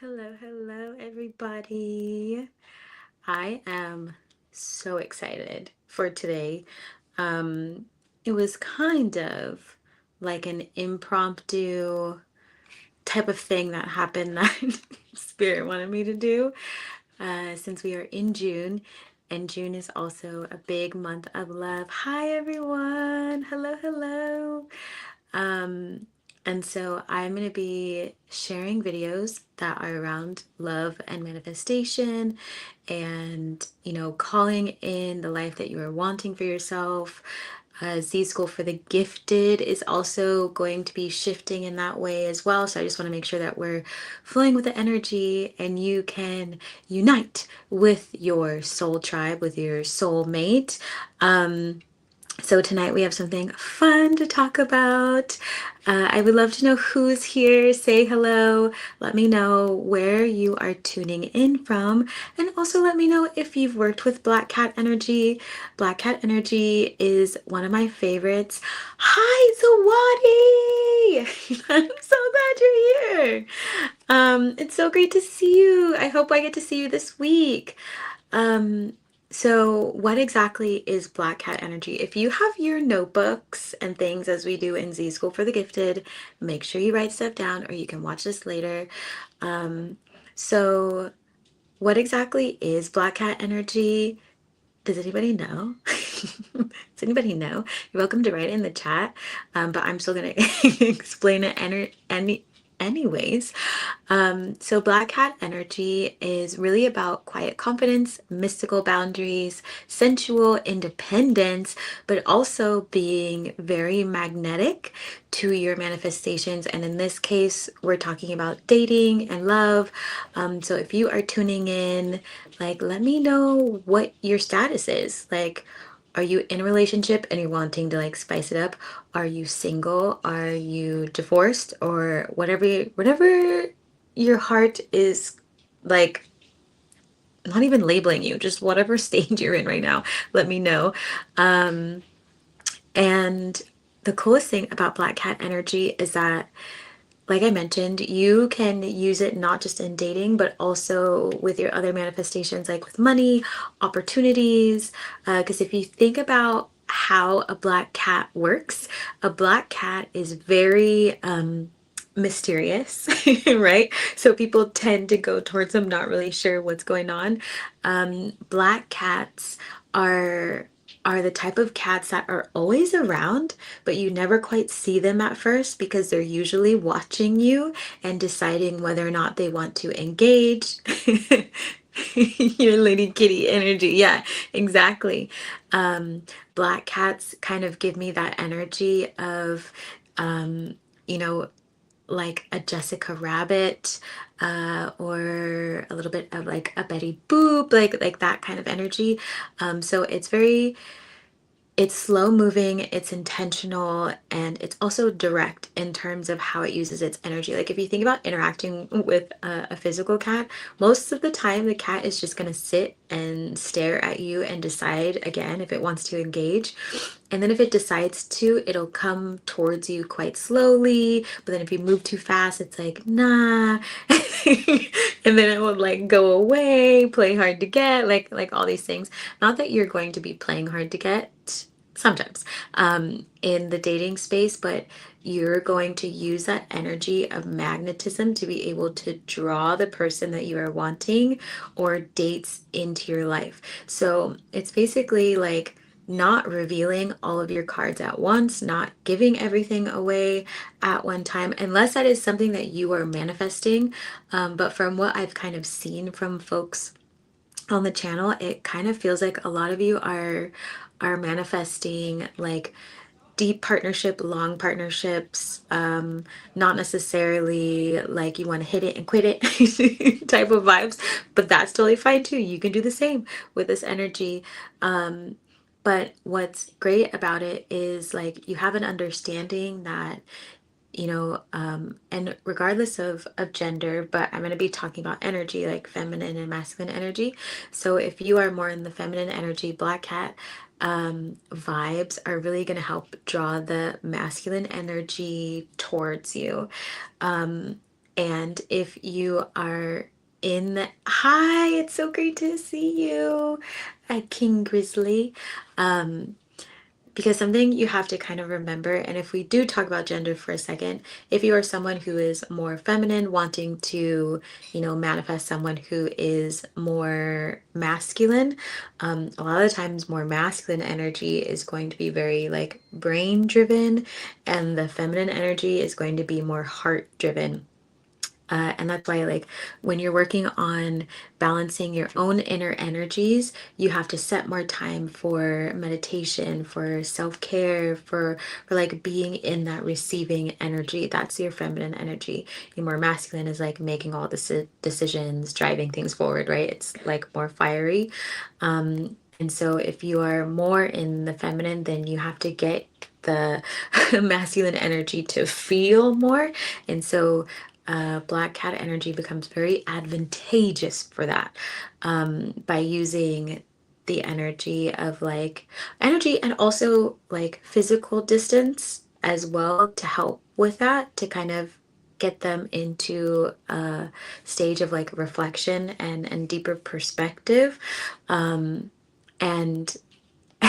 Hello, everybody. I am so excited for today. Um, it was kind of like an impromptu type of thing that happened that Spirit wanted me to do since we are in June, and June is also a big month of love. Hi, everyone. Hello. Um, and so I'm going to be sharing videos that are around love and manifestation and, calling in the life that you are wanting for yourself. Z School for the Gifted is also going to be shifting in that way as well. So I just want to make sure that we're flowing with the energy and you can unite with your soul tribe, with your soul mate. So tonight we have something fun to talk about. I would love to know who's here. Say hello. Let me know where you are tuning in from. And also let me know if you've worked with Black Cat Energy. Black Cat Energy is one of my favorites. Hi, Zawadi! I'm so glad you're here. It's so great to see you. I hope I get to see you this week. Um, so what exactly is Black Cat Energy? If you have your notebooks and things as we do in Z School for the Gifted, make sure you write stuff down or you can watch this later. Um, so what exactly is Black Cat Energy? Does anybody know? Does anybody know? You're welcome to write it in the chat, but I'm still gonna explain it anyways. So Black Cat Energy is really about quiet confidence, mystical boundaries, sensual independence, but also being very magnetic to your manifestations. And in this case, we're talking about dating and love. So if you are tuning in, like, let me know what your status is. Like, are you in a relationship and you're wanting to like spice it up? Are you single? Are you divorced? Or whatever your heart is like, not even labeling you, just whatever stage you're in right now, let me know. Um, and the coolest thing about Black Cat Energy is that, like I mentioned, you can use it not just in dating, but also with your other manifestations, like with money, opportunities. Because if you think about how a black cat works, a black cat is very mysterious, right? So people tend to go towards them, not really sure what's going on. Black cats are the type of cats that are always around, but you never quite see them at first because they're usually watching you and deciding whether or not they want to engage. Your lady kitty energy. Yeah, exactly. Um, Black cats kind of give me that energy of, um, you know, like a Jessica Rabbit, or a little bit of like a Betty Boop, like that kind of energy. So it's slow moving, it's intentional, and it's also direct in terms of how it uses its energy. Like if you think about interacting with a physical cat, most of the time the cat is just going to sit and stare at you and decide again if it wants to engage. And then if it decides to, it'll come towards you quite slowly. But then if you move too fast, it's like, nah. And then it will like go away, play hard to get, like all these things. Not that you're going to be playing hard to get sometimes in the dating space, but you're going to use that energy of magnetism to be able to draw the person that you are wanting or dates into your life. So it's basically like not revealing all of your cards at once, not giving everything away at one time, unless that is something that you are manifesting. But from what I've kind of seen from folks on the channel, it kind of feels like a lot of you are manifesting like deep partnership, long partnerships, not necessarily like you want to hit it and quit it type of vibes, but that's totally fine too. You can do the same with this energy. But what's great about it is like you have an understanding that and regardless of gender, but I'm going to be talking about energy, like feminine and masculine energy. So if you are more in the feminine energy, Black Cat vibes are really going to help draw the masculine energy towards you. Um, And if you are in the, hi, it's so great to see you, King Grizzly. Um, because something you have to kind of remember, and if we do talk about gender for a second, if you are someone who is more feminine, wanting to, manifest someone who is more masculine, a lot of the times more masculine energy is going to be very like brain driven, and the feminine energy is going to be more heart driven. And that's why, like, when you're working on balancing your own inner energies, you have to set more time for meditation, for self-care, for like being in that receiving energy. That's your feminine energy. Your more masculine is like making all the decisions, driving things forward, right? It's like more fiery. And so if you are more in the feminine, then you have to get the masculine energy to feel more. And so black cat energy becomes very advantageous for that, by using the energy of like energy and also like physical distance as well to help with that, to kind of get them into a stage of like reflection and deeper perspective. Um, and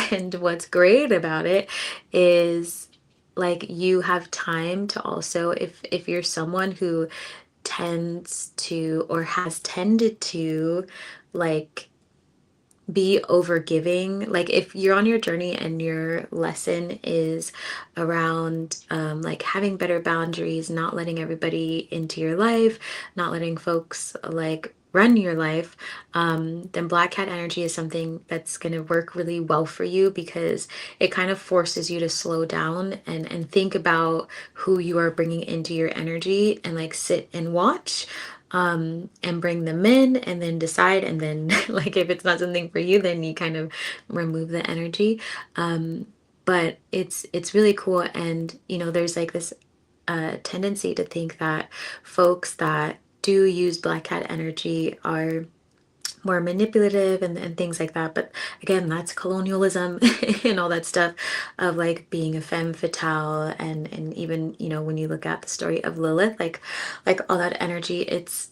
and what's great about it is like you have time to also, if you're someone who tends to or has tended to like be overgiving. Like if you're on your journey and your lesson is around like having better boundaries, not letting everybody into your life, not letting folks like run your life, then black cat energy is something that's going to work really well for you, because it kind of forces you to slow down and think about who you are bringing into your energy, and like sit and watch, and bring them in, and then decide, and then like if it's not something for you, then you kind of remove the energy. um, but it's really cool. And there's like this tendency to think that folks that do use black cat energy are more manipulative and things like that. But again, that's colonialism and all that stuff of like being a femme fatale, and even when you look at the story of Lilith, like all that energy, it's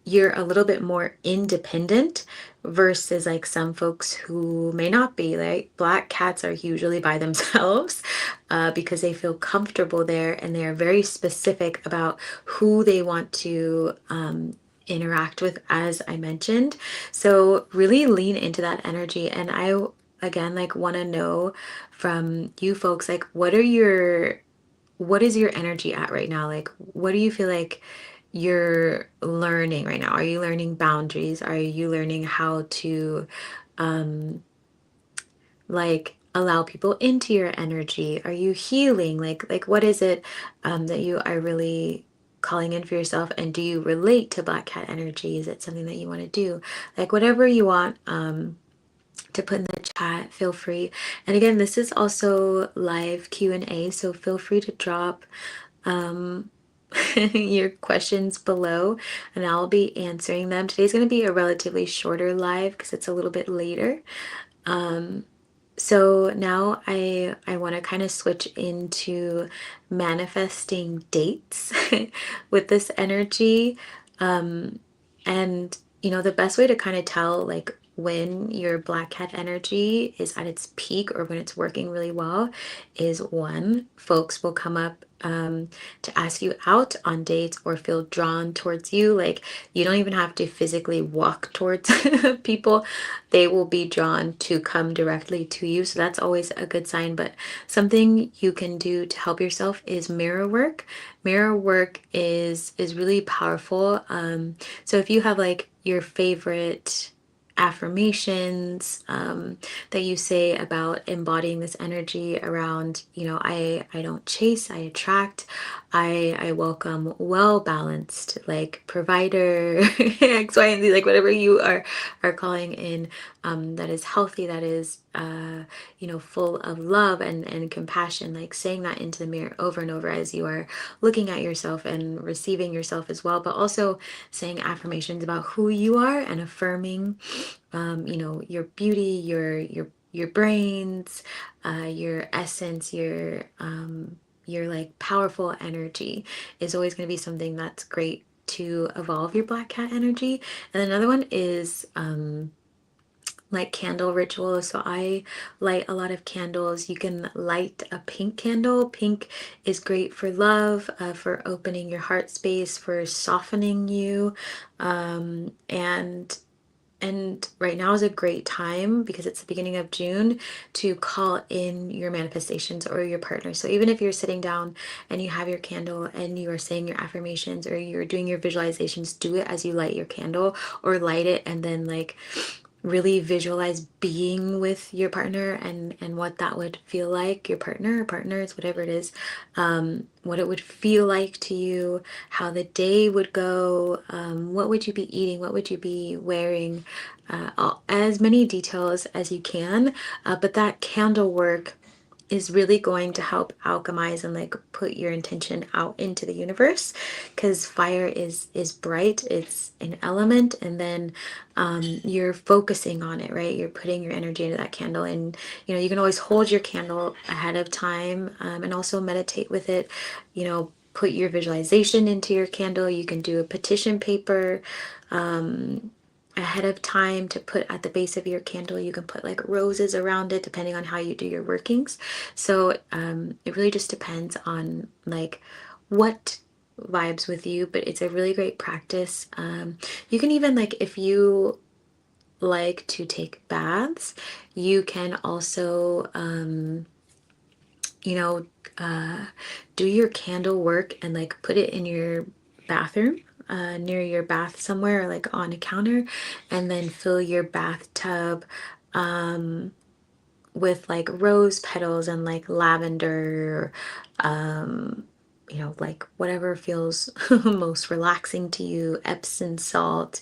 you're a little bit more independent versus like some folks who may not be. Like black cats are usually by themselves, because they feel comfortable there, and they are very specific about who they want to interact with, as I mentioned. So really lean into that energy. And I, again, like want to know from you folks, like what is your energy at right now? Like, what do you feel like you're learning right now? Are you learning boundaries? Are you learning how to um like allow people into your energy? Are you healing? Like what is it that you are really calling in for yourself? And do you relate to black cat energy? Is it something that you want to do? Like whatever you want to put in the chat, feel free. And again, this is also live Q&A, so feel free to drop um, your questions below, and I'll be answering them. Today's going to be a relatively shorter live because it's a little bit later. Um, so now I want to kind of switch into manifesting dates with this energy. Um, and the best way to kind of tell like when your black cat energy is at its peak or when it's working really well is, one, folks will come up to ask you out on dates or feel drawn towards you. Like you don't even have to physically walk towards people, they will be drawn to come directly to you. So that's always a good sign. But something you can do to help yourself is mirror work. Mirror work is really powerful. So if you have like your favorite affirmations that you say about embodying this energy around, I don't chase, I attract, I welcome well balanced, like provider, X, Y, and Z, like whatever you are calling in, that is healthy, that is full of love and compassion, like saying that into the mirror over and over as you are looking at yourself and receiving yourself as well, but also saying affirmations about who you are and affirming your beauty, your brains, your essence, your your like powerful energy is always going to be something that's great to evolve your black cat energy. And another one is like candle rituals. So I light a lot of candles. You can light a pink candle. Pink is great for love, for opening your heart space, for softening you. And right now is a great time because it's the beginning of June to call in your manifestations or your partner. So even if you're sitting down and you have your candle and you are saying your affirmations or you're doing your visualizations, do it as you light your candle, or light it and then like really visualize being with your partner and what that would feel like, your partner or partners, whatever it is, what it would feel like to you, how the day would go, what would you be eating, what would you be wearing, as many details as you can. But that candle work is really going to help alchemize and like put your intention out into the universe, because fire is bright, it's an element, and then you're focusing on it, right? You're putting your energy into that candle. And you can always hold your candle ahead of time, and also meditate with it. Put your visualization into your candle. You can do a petition paper ahead of time to put at the base of your candle. You can put like roses around it depending on how you do your workings. So it really just depends on like what vibes with you, but it's a really great practice. You can even, like, if you like to take baths, you can also you know, do your candle work and like put it in your bathroom, near your bath somewhere, like on a counter, and then fill your bathtub with like rose petals and like lavender, um, like whatever feels most relaxing to you, Epsom salt,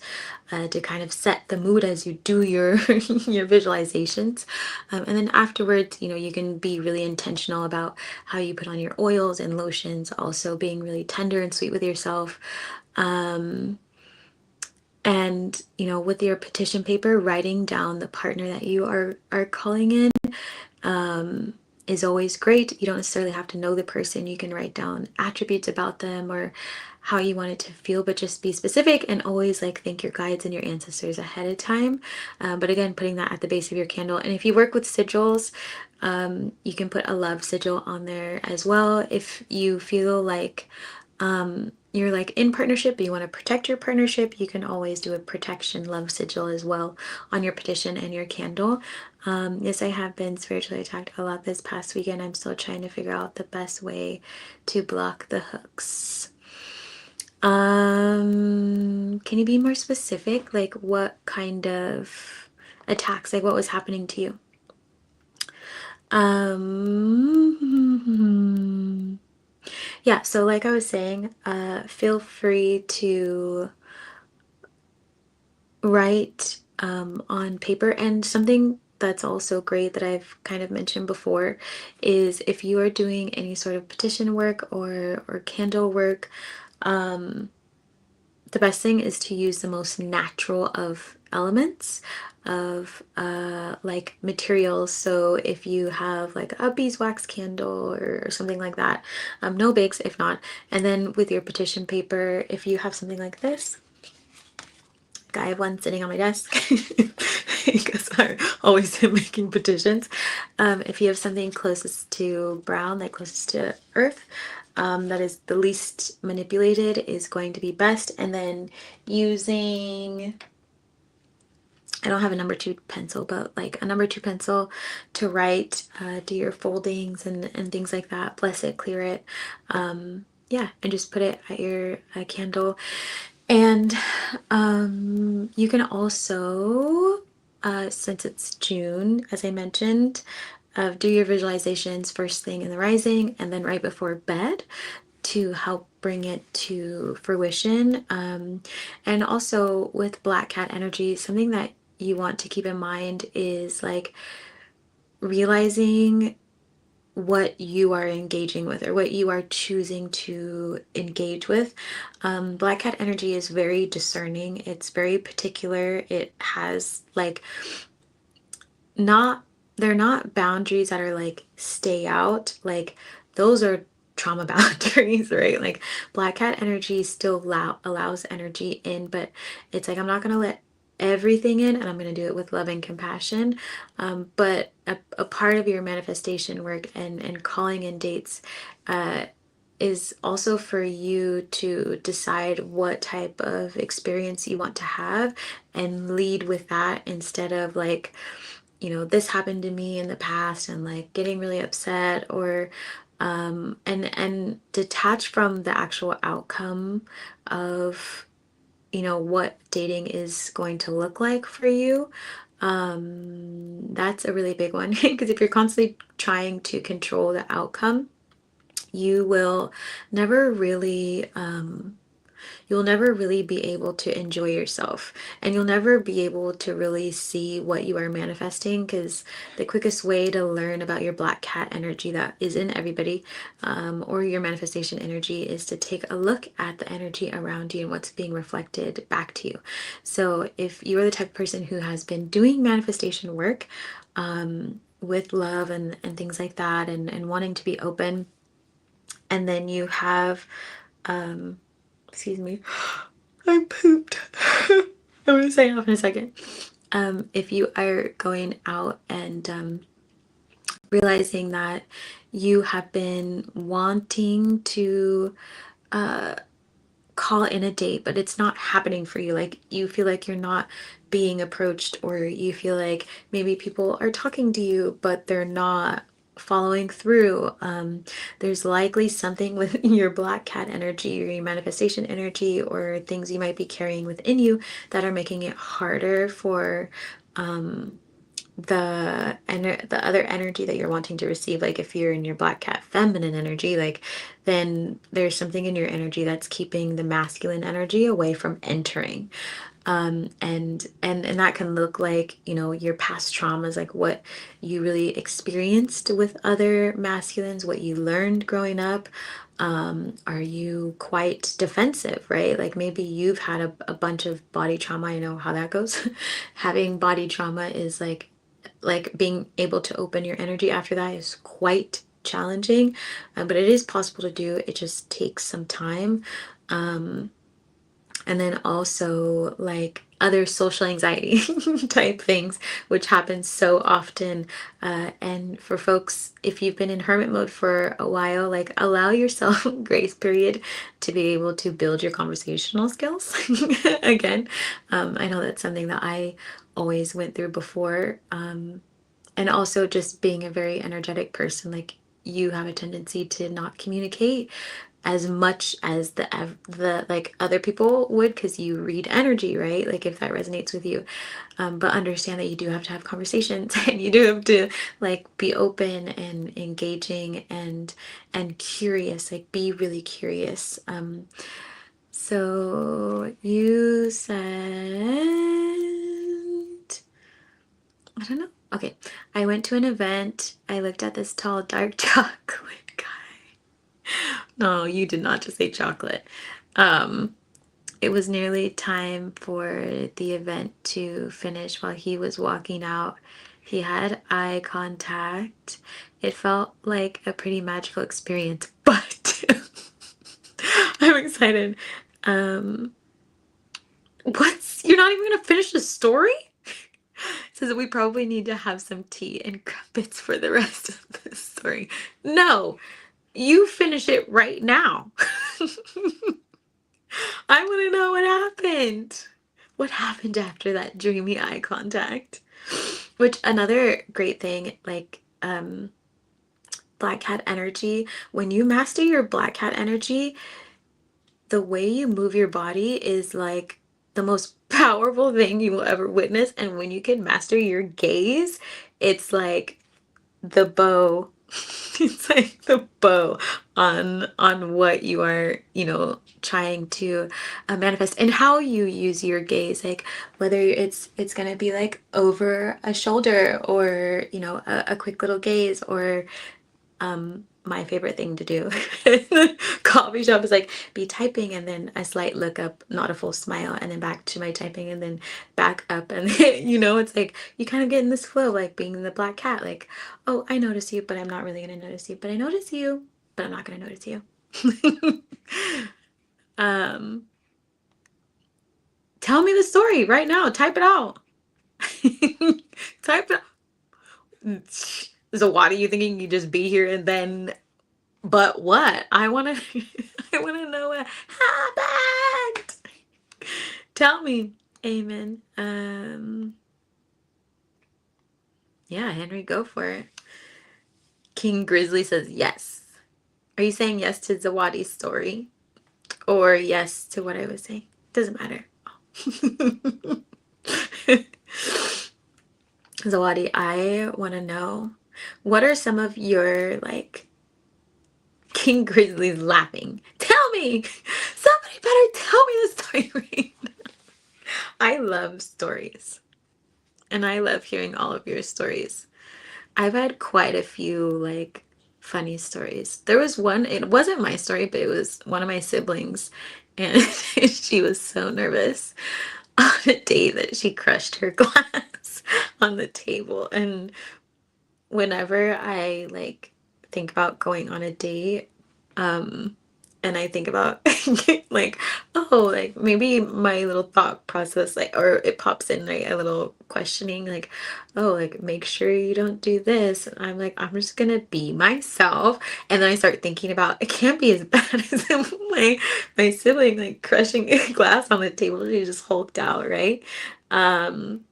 to kind of set the mood as you do your your visualizations. And then afterwards, you can be really intentional about how you put on your oils and lotions, also being really tender and sweet with yourself. And with your petition paper, writing down the partner that you are calling in is always great. You don't necessarily have to know the person. You can write down attributes about them or how you want it to feel, but just be specific, and always like thank your guides and your ancestors ahead of time. But again, putting that at the base of your candle. And if you work with sigils, you can put a love sigil on there as well. If you feel like you're like in partnership, but you want to protect your partnership, you can always do a protection love sigil as well on your petition and your candle. Yes, I have been spiritually attacked a lot this past weekend. I'm still trying to figure out the best way to block the hooks. Can you be more specific? Like what kind of attacks, like what was happening to you? Yeah, so like I was saying, feel free to write on paper. And something that's also great that I've kind of mentioned before is if you are doing any sort of petition work or candle work, the best thing is to use the most natural of elements, of like materials. So if you have like a beeswax candle or something like that, no bigs if not. And then with your petition paper, if you have something like this, I have one sitting on my desk because I always am making petitions. If you have something closest to brown, like closest to earth, that is the least manipulated, is going to be best. And then using, I don't have a number 2 pencil, but like a number 2 pencil to write, do your foldings and things like that. Bless it, clear it. Yeah, and just put it at your candle. And you can also, since it's June, as I mentioned, do your visualizations first thing in the rising and then right before bed to help bring it to fruition. And also with Black Cat energy, something that you want to keep in mind is like realizing what you are engaging with or what you are choosing to engage with. Black cat energy is very discerning. It's very particular. It has like not, they're not boundaries that are like stay out. Like those are trauma boundaries, right? Like black cat energy still allows energy in, but it's like I'm not gonna let everything in, and I'm gonna do it with love and compassion. But a part of your manifestation work and calling in dates uh, is also for you to decide what type of experience you want to have and lead with that instead of like, this happened to me in the past and like getting really upset or and detach from the actual outcome of, what dating is going to look like for you. That's a really big one because if you're constantly trying to control the outcome, you will never really you'll never really be able to enjoy yourself, and you'll never be able to really see what you are manifesting, because the quickest way to learn about your black cat energy that is in everybody, or your manifestation energy, is to take a look at the energy around you and what's being reflected back to you. So if you are the type of person who has been doing manifestation work with love and things like that, and wanting to be open, and then you have um excuse me, I pooped. I'm gonna say off in a second. If you are going out and realizing that you have been wanting to uh, call in a date, but it's not happening for you. Like you feel like you're not being approached, or you feel like maybe people are talking to you, but they're not following through. There's likely something with your black cat energy or your manifestation energy, or things you might be carrying within you that are making it harder for um, the other energy that you're wanting to receive. Like if you're in your black cat feminine energy, like then there's something in your energy that's keeping the masculine energy away from entering. And that can look like, your past traumas, like what you really experienced with other masculines, what you learned growing up. Are you quite defensive, right? Like maybe you've had a bunch of body trauma. I know how that goes. Having body trauma is like being able to open your energy after that is quite challenging, but it is possible to do. It just takes some time. Um, and then also like other social anxiety type things, which happens so often. And for folks, if you've been in hermit mode for a while, like allow yourself grace period to be able to build your conversational skills again. I know that's something that I always went through before. And also just being a very energetic person, like you have a tendency to not communicate as much as the like other people would, because you read energy, right? Like if that resonates with you. But understand that you do have to have conversations and you do have to like be open and engaging and curious, like be really curious. So you said, I don't know. Okay. I went to an event. I looked at this tall, dark chocolate guy. No, you did not just say chocolate. Um, it was nearly time for the event to finish while he was walking out. He had eye contact. It felt like a pretty magical experience, but I'm excited. Um, you're not even gonna finish the story? Says that we probably need to have some tea and crumpets for the rest of the story. No, you finish it right now. I want to know what happened. What happened after that dreamy eye contact? Which another great thing, like black cat energy, when you master your black cat energy, the way you move your body is like the most powerful thing you will ever witness. And when you can master your gaze, it's like the bow. It's like the bow on what you are, trying to manifest, and how you use your gaze, like whether it's gonna be like over a shoulder, or a quick little gaze, or my favorite thing to do in the coffee shop is like be typing and then a slight look up, not a full smile, and then back to my typing and then back up, and it's like you kind of get in this flow, like being the black cat, like, oh, I notice you, but I'm not really gonna notice you, but I notice you. but I'm not gonna notice you. um, Tell me the story right now. Type it out. Type it. So why do you thinking you just be here and then? But what? I wanna. I wanna know what happened. Tell me. Amen. Yeah, Henry, go for it. King Grizzly says yes. Are you saying yes to Zawadi's story? Or yes to what I was saying? Doesn't matter. Zawadi, I want to know, what are some of your, like, King Grizzly's laughing? Tell me! Somebody better tell me the story right now. I love stories. And I love hearing all of your stories. I've had quite a few, like, funny stories. There was one, it wasn't my story, but it was one of my siblings. And she was so nervous on a day that she crushed her glass on the table. And whenever I, like, think about going on a date, um, and I think about like, oh, like maybe my little thought process, like, or it pops in like a little questioning, like, oh, like make sure you don't do this. And I'm like, I'm just gonna be myself. And then I start thinking about it can't be as bad as my sibling like crushing a glass on the table. She just hulked out, right? Um,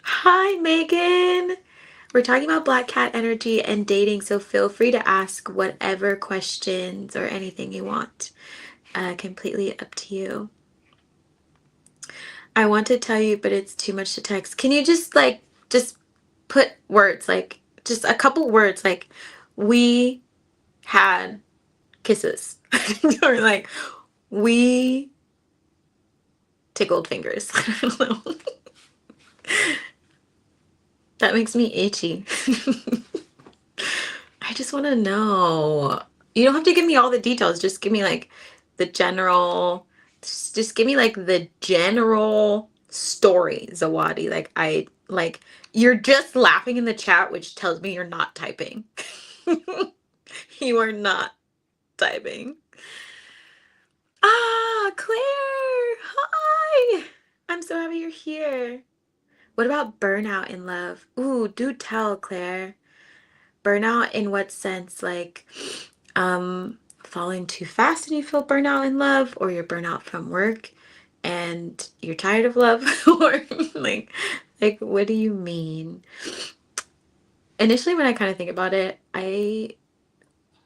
Hi, Megan. We're talking about black cat energy and dating, so feel free to ask whatever questions or anything you want. Completely up to you. I want to tell you, but it's too much to text. Can you just like just put words like just a couple words like we had kisses or like we tickled fingers. I don't know. That makes me itchy. I just want to know. You don't have to give me all the details. Just give me like the general, just give me like the general story, Zawadi. Like, you're just laughing in the chat, which tells me you're not typing. You are not typing. Ah, Claire. Hi. I'm so happy you're here. What about burnout in love? Ooh, do tell, Claire. Burnout in what sense? Like, falling too fast and you feel burnout in love, or you're burnout from work and you're tired of love, or like what do you mean? Initially, when I kind of think about it, I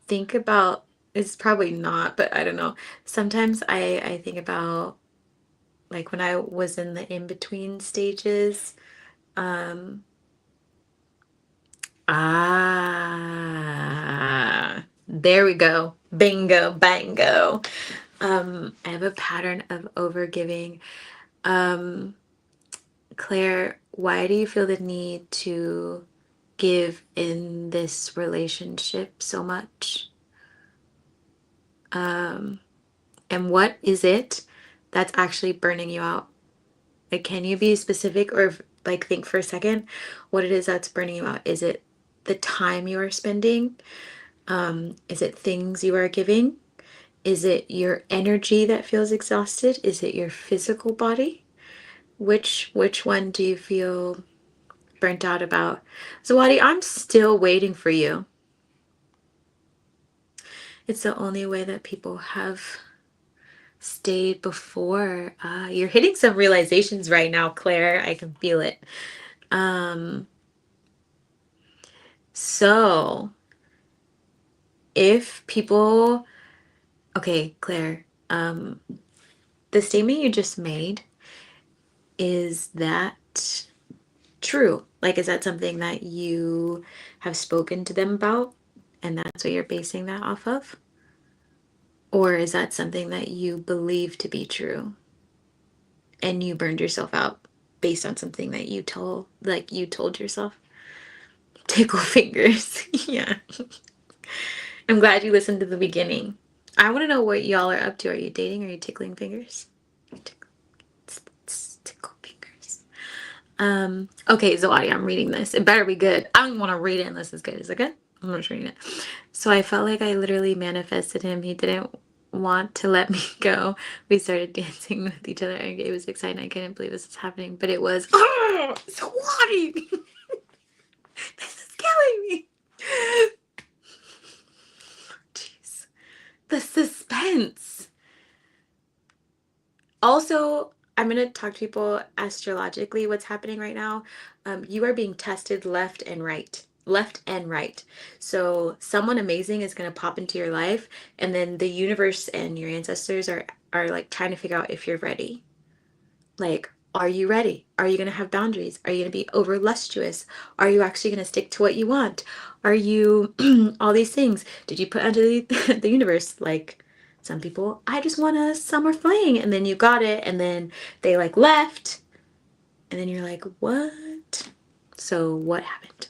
think about it's probably not, but I don't know. Sometimes I think about like when I was in the in-between stages. Um, there we go. Bingo, bango. I have a pattern of overgiving. Um, Claire, why do you feel the need to give in this relationship so much? Um, and what is it that's actually burning you out? Like, can you be specific or like think for a second what it is that's burning you out? Is it the time you are spending? Is it things you are giving? Is it your energy that feels exhausted? Is it your physical body? Which one do you feel burnt out about? Zawadi, I'm still waiting for you. It's the only way that people have stayed before. You're hitting some realizations right now, Claire. I can feel it. Um, so if people, okay, Claire, the statement you just made, is that true? Like, is that something that you have spoken to them about and that's what you're basing that off of? Or is that something that you believe to be true and you burned yourself out based on something that you told yourself? Tickle fingers. Yeah. I'm glad you listened to the beginning. I want to know what y'all are up to. Are you dating? Are you tickling fingers? Tickle fingers. Okay, Zoadi, I'm reading this. It better be good. I don't want to read it unless it's good. Is it good? I'm not showing it. So I felt like I literally manifested him. He didn't want to let me go. We started dancing with each other. It was exciting. I couldn't believe this was happening, but it was squatty. This is killing me. Jeez, the suspense. Also, I'm going to talk to people astrologically what's happening right now. You are being tested left and right. Left and right. So someone amazing is going to pop into your life, and then the universe and your ancestors are like trying to figure out if you're ready. Like, are you ready? Are you going to have boundaries? Are you going to be over lustrous? Are you actually going to stick to what you want? Are you all these things? Did you put under the universe like some people, I just want a summer fling, and then you got it, and then they like left, and then you're like, what? So what happened?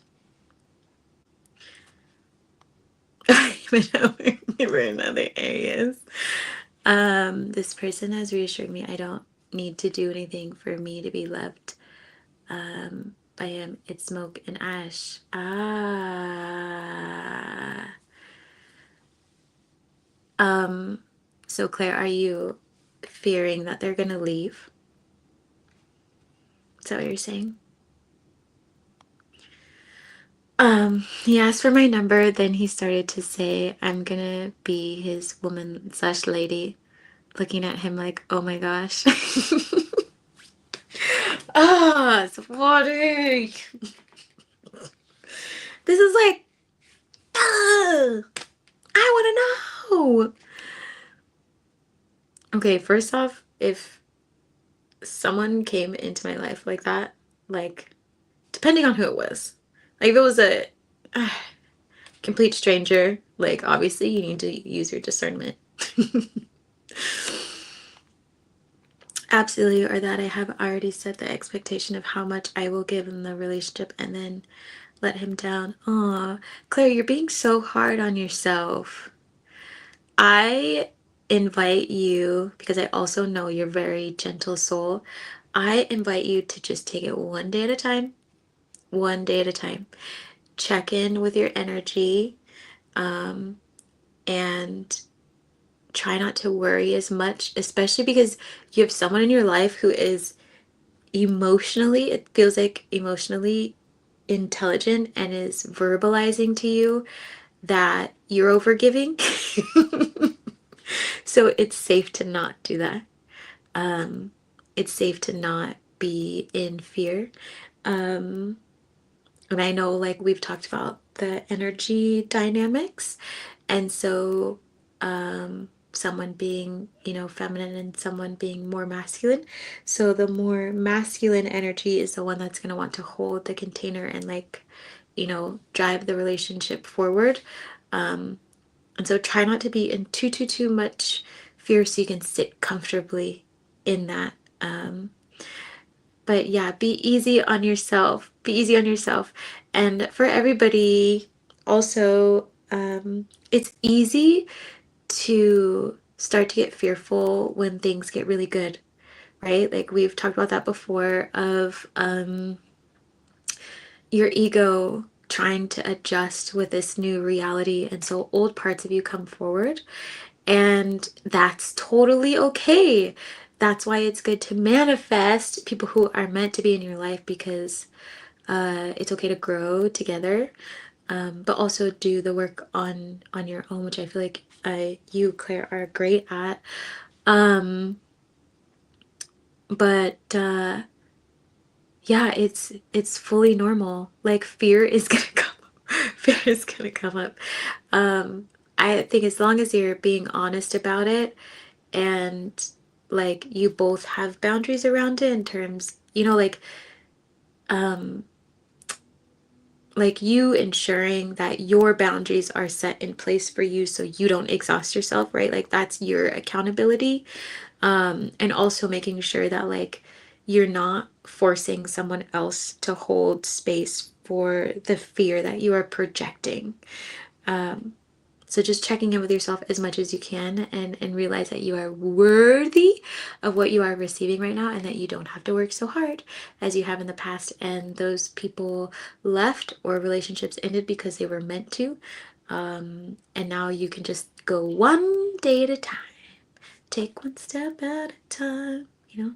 Even though we're in other areas. This person has reassured me I don't need to do anything for me to be loved by him. It's smoke and ash. Ah. Um, so Claire, are you fearing that they're gonna leave? Is that what you're saying? He asked for my number, then he started to say, I'm gonna be his woman slash lady, looking at him like, oh my gosh. Ah, Safari. This is like, ah, I wanna know. Okay, first off, if someone came into my life like that, like, depending on who it was, like if it was a complete stranger, like obviously you need to use your discernment. Absolutely, or that I have already set the expectation of how much I will give in the relationship and then let him down. Aw, Claire, you're being so hard on yourself. I invite you, because I also know you're a very gentle soul, I invite you to just take it one day at a time, one day at a time. Check in with your energy, and try not to worry as much, especially because you have someone in your life who is emotionally, it feels like emotionally intelligent and is verbalizing to you that you're overgiving. So it's safe to not do that. It's safe to not be in fear. Um, and I know, like, we've talked about the energy dynamics. And so, someone being, feminine and someone being more masculine. So the more masculine energy is the one that's going to want to hold the container and, like, drive the relationship forward. And so try not to be in too much fear so you can sit comfortably in that. But yeah, be easy on yourself. Be easy on yourself. And for everybody, also, it's easy to start to get fearful when things get really good, right? Like we've talked about that before of your ego trying to adjust with this new reality. And so old parts of you come forward, and that's totally okay. That's why it's good to manifest people who are meant to be in your life, because it's okay to grow together, but also do the work on your own, which I feel like you, Claire, are great at. Um, but yeah, it's fully normal. Like fear is gonna come up. Fear is gonna come up. Um, I think as long as you're being honest about it, and like you both have boundaries around it in terms, um like you ensuring that your boundaries are set in place for you so you don't exhaust yourself, right? Like that's your accountability. And also making sure that like you're not forcing someone else to hold space for the fear that you are projecting. So just checking in with yourself as much as you can, and realize that you are worthy of what you are receiving right now, and that you don't have to work so hard as you have in the past. And those people left or relationships ended because they were meant to. And now you can just go one day at a time. Take one step at a time, you know?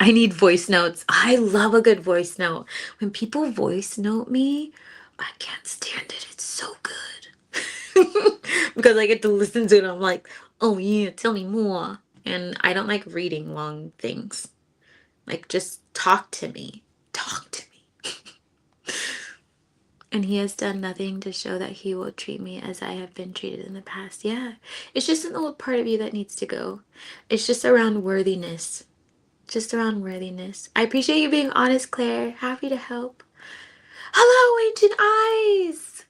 I need voice notes. I love a good voice note. When people voice note me, I can't stand it. It's so good. Because I get to listen to it. I'm like, oh yeah, tell me more. And I don't like reading long things. Like, just talk to me. Talk to me. And he has done nothing to show that he will treat me as I have been treated in the past. Yeah. It's just an old part of you that needs to go. It's just around worthiness. Just around worthiness. I appreciate you being honest, Claire. Happy to help. Hello, Ancient Eyes!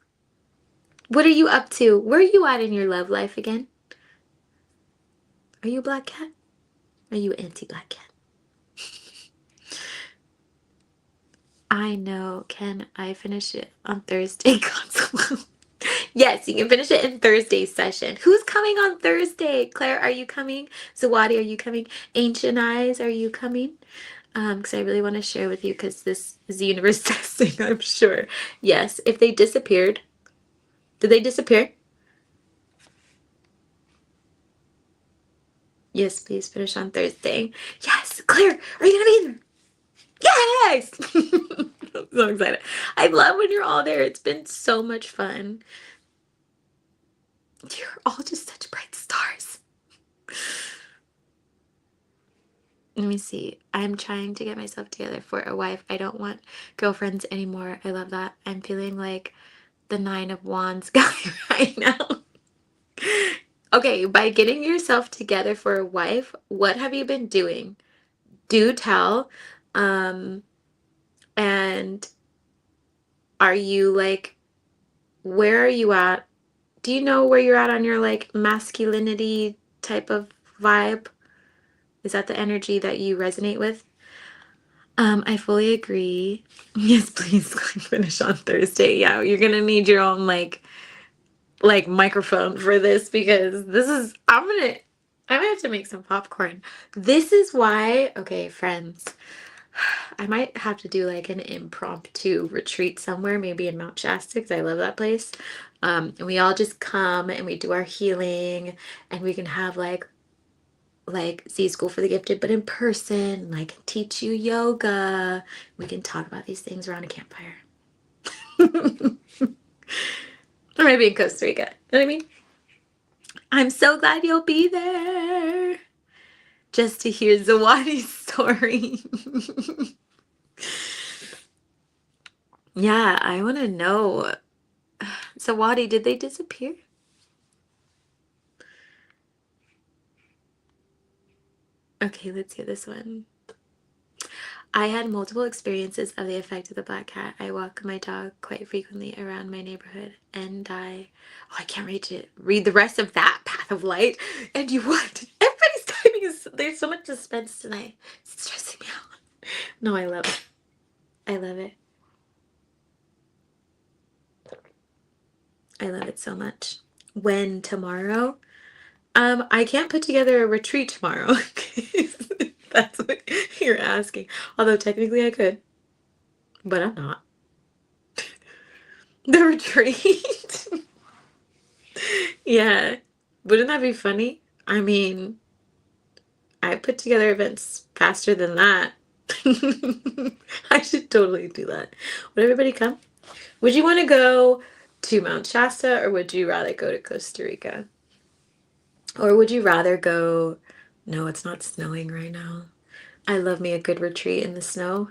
What are you up to? Where are you at in your love life again? Are you a black cat? Are you anti-black cat? I know. Can I finish it on Thursday? Console? Yes, you can finish it in Thursday's session. Who's coming on Thursday? Claire, are you coming? Zawadi, are you coming? Ancient Eyes, are you coming? Because I really want to share with you, because this is the universe testing, I'm sure. Yes, if they disappeared. Did they disappear? Yes, please finish on Thursday. Yes, Claire, are you gonna be there? Yes! I'm so excited. I love when you're all there. It's been so much fun. You're all just such bright stars. Let me see. I'm trying to get myself together for a wife. I don't want girlfriends anymore. I love that. I'm feeling like the 9 of Wands guy right now. Okay, by getting yourself together for a wife, what have you been doing? Do tell. Um, and are you like, where are you at? Do you know where you're at on your like masculinity type of vibe? Is that the energy that you resonate with? I fully agree. Yes, please finish on Thursday. Yeah, you're gonna need your own like microphone for this, because this is I'm gonna have to make some popcorn. This is why, okay, friends, I might have to do like an impromptu retreat somewhere, maybe in Mount Shasta, because I love that place. And we all just come and we do our healing, and we can have like Z School for the Gifted, but in person, like teach you yoga. We can talk about these things around a campfire. Or maybe in Costa Rica. You know what I mean? I'm so glad you'll be there just to hear Zawadi's story. Yeah, I want to know. Zawadi, did they disappear? Okay, let's hear this one. I had multiple experiences of the effect of the black cat. I walk my dog quite frequently around my neighborhood, and oh, I can't read the rest of that path of light. And you what? Everybody's timing is, there's so much suspense tonight. It's stressing me out. No, I love it. I love it. I love it so much. When tomorrow? I can't put together a retreat tomorrow. That's what you're asking. Although technically I could, but I'm not. The retreat. Yeah. Wouldn't that be funny? I mean, I put together events faster than that. I should totally do that. Would everybody come? Would you want to go to Mount Shasta, or would you rather go to Costa Rica? Or would you rather go? No, it's not snowing right now. I love me a good retreat in the snow.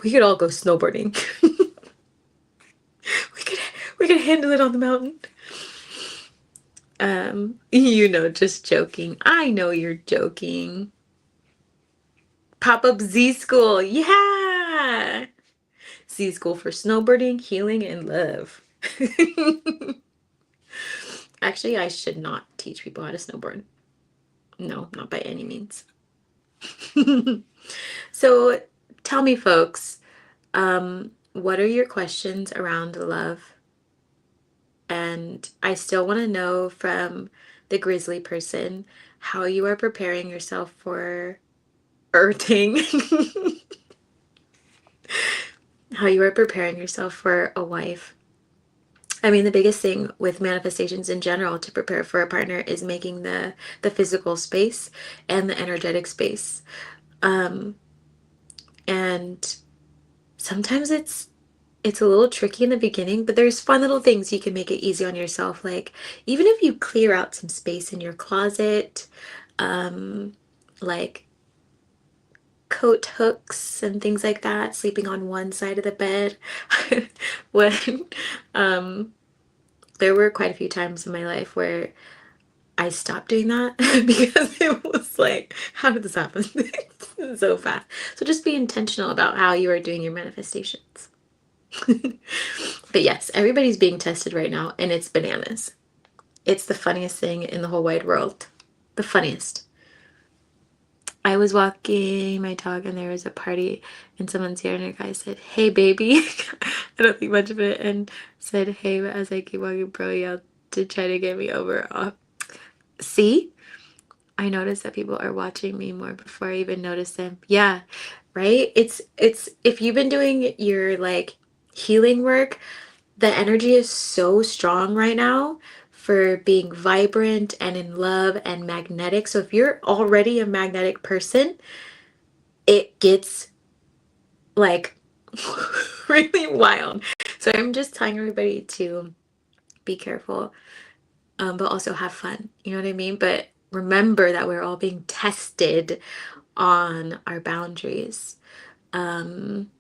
We could all go snowboarding. We could we could handle it on the mountain. Just joking. I know you're joking. Pop-up Z School. Yeah. Z School for snowboarding, healing, and love. Actually, I should not teach people how to snowboard. No, not by any means. So tell me, folks, What are your questions around love? And I still want to know from the grizzly person how you are preparing yourself for earthing, how you are preparing yourself for a wife. I mean, the biggest thing with manifestations in general to prepare for a partner is making the physical space and the energetic space. Um, and sometimes it's a little tricky in the beginning, but there's fun little things you can make it easy on yourself. Like even if you clear out some space in your closet, um, like coat hooks and things like that, sleeping on one side of the bed. When um, there were quite a few times in my life where I stopped doing that because it was like, how did this happen so fast? So just be intentional about how you are doing your manifestations. But yes, everybody's being tested right now, and it's bananas. It's the funniest thing in the whole wide world. The funniest. I was walking my dog, and there was a party in someone's yard, and a guy said, "Hey, baby." I don't think much of it, and said, "Hey," as I keep walking, bro yelled to try to get me over. See? I notice that people are watching me more before I even notice them. Yeah, right? It's if you've been doing your like healing work, the energy is so strong right now for being vibrant and in love and magnetic. So if you're already a magnetic person, it gets like really wild. So I'm just telling everybody to be careful, but also have fun. You know what I mean? But remember that we're all being tested on our boundaries. Um,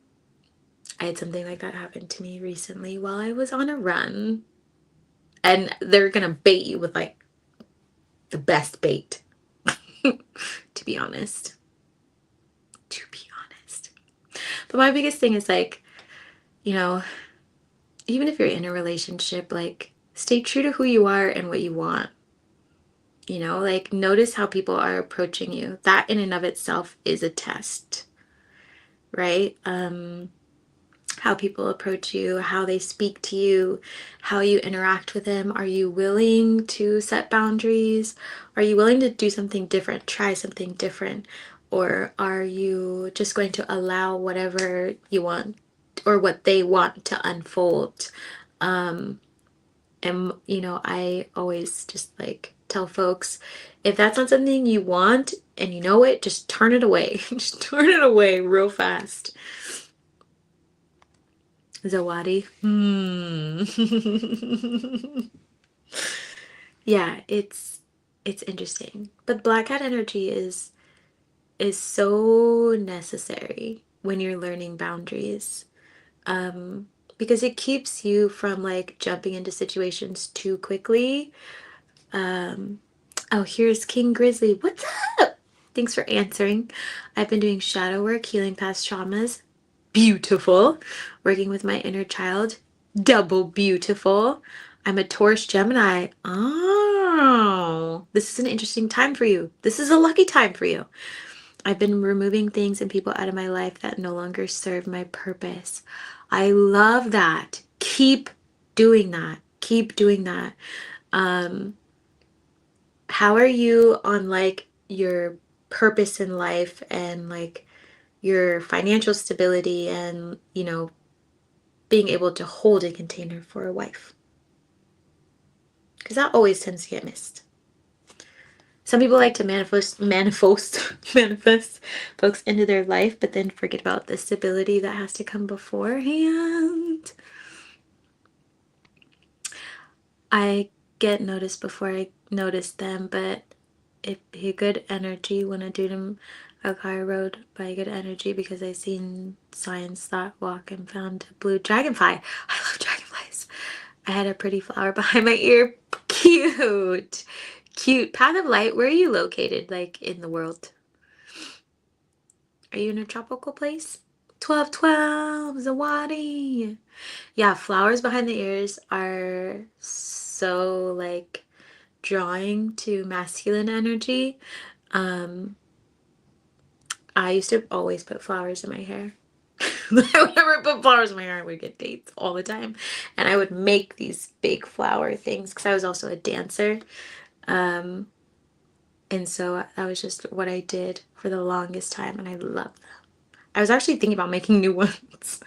I had something like that happen to me recently while I was on a run. And they're gonna bait you with like the best bait, to be honest. To be honest. But my biggest thing is like, you know, even if you're in a relationship, like stay true to who you are and what you want. You know, like notice how people are approaching you. That in and of itself is a test, right? How people approach you, how they speak to you, how you interact with them. Are you willing to set boundaries? Are you willing to do something different, try something different? Or are you just going to allow whatever you want or what they want to unfold? Um, and, you know, I always just like tell folks if that's not something you want and you know it, just turn it away. Just turn it away real fast. Zawadi. Yeah, it's interesting. But black hat energy is so necessary when you're learning boundaries. Um, because it keeps you from like jumping into situations too quickly. Um, oh, here's King Grizzly. What's up? Thanks for answering. I've been doing shadow work, healing past traumas. Beautiful. Working with my inner child. Double beautiful. I'm a Taurus Gemini. Oh, this is an interesting time for you. This is a lucky time for you. I've been removing things and people out of my life that no longer serve my purpose. I love that. Keep doing that. Keep doing that. Um, how are you on like your purpose in life and like your financial stability and, you know, being able to hold a container for a wife? Because that always tends to get missed. Some people like to manifest folks into their life, but then forget about the stability that has to come beforehand. I get noticed before I notice them, but it be good energy when I do them a car road by good energy because I seen signs that walk and found a blue dragonfly. I love dragonflies. I had a pretty flower behind my ear. Cute. Cute. Path of Light, where are you located, like in the world? Are you in a tropical place? 1212, Zawadi. Yeah, flowers behind the ears are so like drawing to masculine energy. Um, I used to always put flowers in my hair. Whenever I put flowers in my hair, I would get dates all the time. And I would make these big flower things because I was also a dancer. Um, and so that was just what I did for the longest time, and I love them. I was actually thinking about making new ones.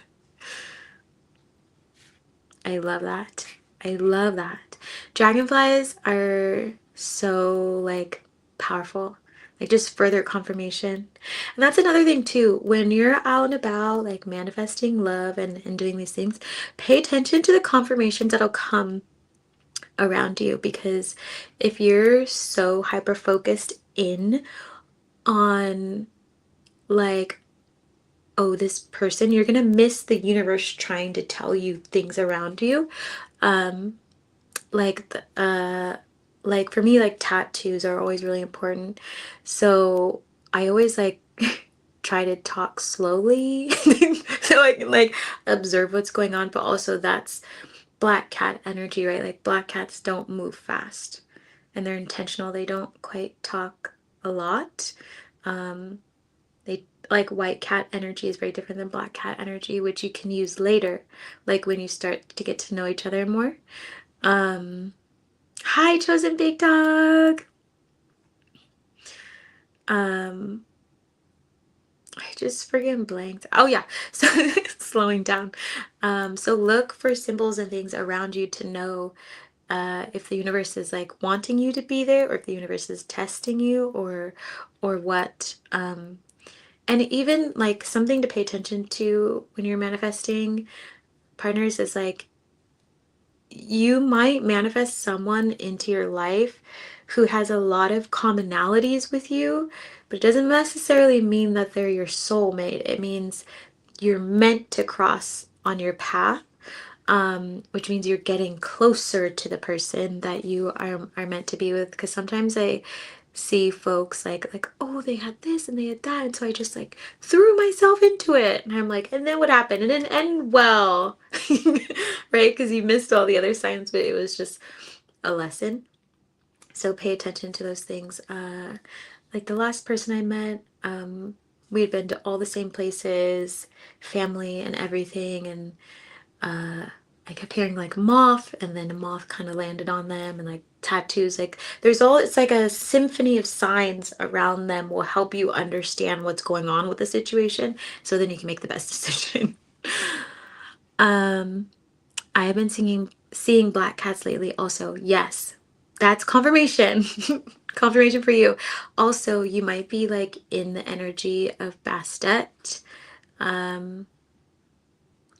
I love that. I love that. Dragonflies are so like powerful. Like just further confirmation. And that's another thing too. When you're out and about, like manifesting love and doing these things, pay attention to the confirmations that'll come around you, because if you're so hyper focused in on like, oh, this person, you're gonna miss the universe trying to tell you things around you. Um, like for me, like tattoos are always really important. So I always like try to talk slowly so I can like observe what's going on, but also that's black cat energy, right? Like black cats don't move fast and they're intentional. They don't quite talk a lot. Um, they like white cat energy is very different than black cat energy, which you can use later, like when you start to get to know each other more. Um, Hi, chosen big dog. Um, I just friggin' blanked. Oh yeah, so slowing down. So look for symbols and things around you to know if the universe is like wanting you to be there, or if the universe is testing you, or what. And even like something to pay attention to when you're manifesting partners is like you might manifest someone into your life who has a lot of commonalities with you, but it doesn't necessarily mean that they're your soulmate. It means you're meant to cross on your path, which means you're getting closer to the person that you are meant to be with. Because sometimes I see folks like oh, they had this and they had that, and so I just like threw myself into it, and I'm like, and then what happened? It didn't end well. Right? Because you missed all the other signs, but it was just a lesson. So pay attention to those things. Like the last person I met, we had been to all the same places, family and everything, and uh I kept hearing like moth, and then a moth kind of landed on them, and like tattoos, like there's all, it's like a symphony of signs around them will help you understand what's going on with the situation, so then you can make the best decision. um I have been seeing black cats lately also. Yes, that's confirmation. Confirmation for you. Also, you might be like in the energy of Bastet. Um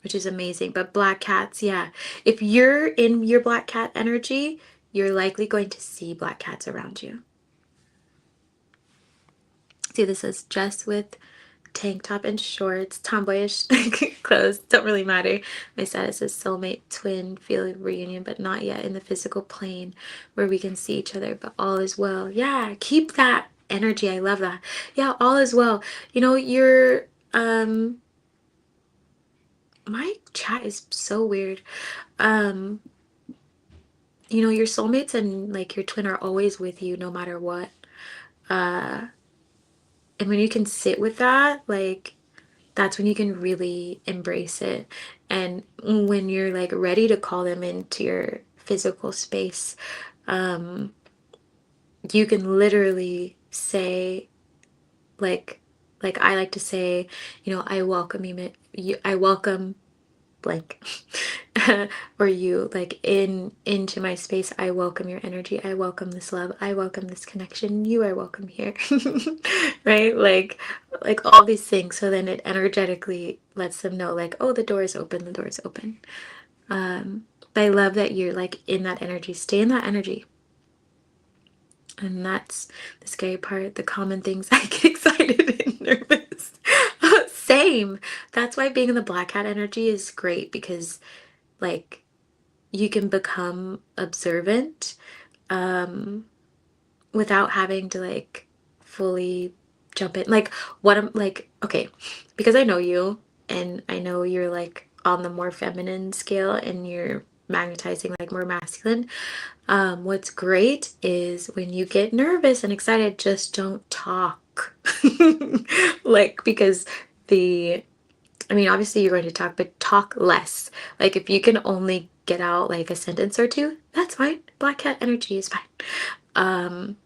which is amazing. But black cats, yeah. If you're in your black cat energy, you're likely going to see black cats around you. See, this is just with tank top and shorts, tomboyish clothes, don't really matter. My status is soulmate, twin, feel reunion, but not yet in the physical plane where we can see each other, but all is well. Yeah, keep that energy. I love that. Yeah, all is well. You know, my chat is so weird. Um, you know, your soulmates and like your twin are always with you no matter what. Uh, and when you can sit with that, like that's when you can really embrace it. And when you're like ready to call them into your physical space, um, you can literally say like I like to say, you know, I welcome you, I welcome blank. Or you like into my space, I welcome your energy, I welcome this love, I welcome this connection, you are welcome here. Right, like all these things, so then it energetically lets them know like, oh, the door is open, the door is open. But I love that you're like in that energy. Stay in that energy. And that's the scary part, the common things. I get excited and nervous. Same. That's why being in the black hat energy is great, because like you can become observant um without having to like fully jump in. Like what I'm like, okay, because I know you and I know you're like on the more feminine scale and you're magnetizing like more masculine. What's great is when you get nervous and excited, just don't talk. Like because the I mean, obviously you're going to talk, but talk less. Like if you can only get out like a sentence or two, that's fine. Black cat energy is fine. Um,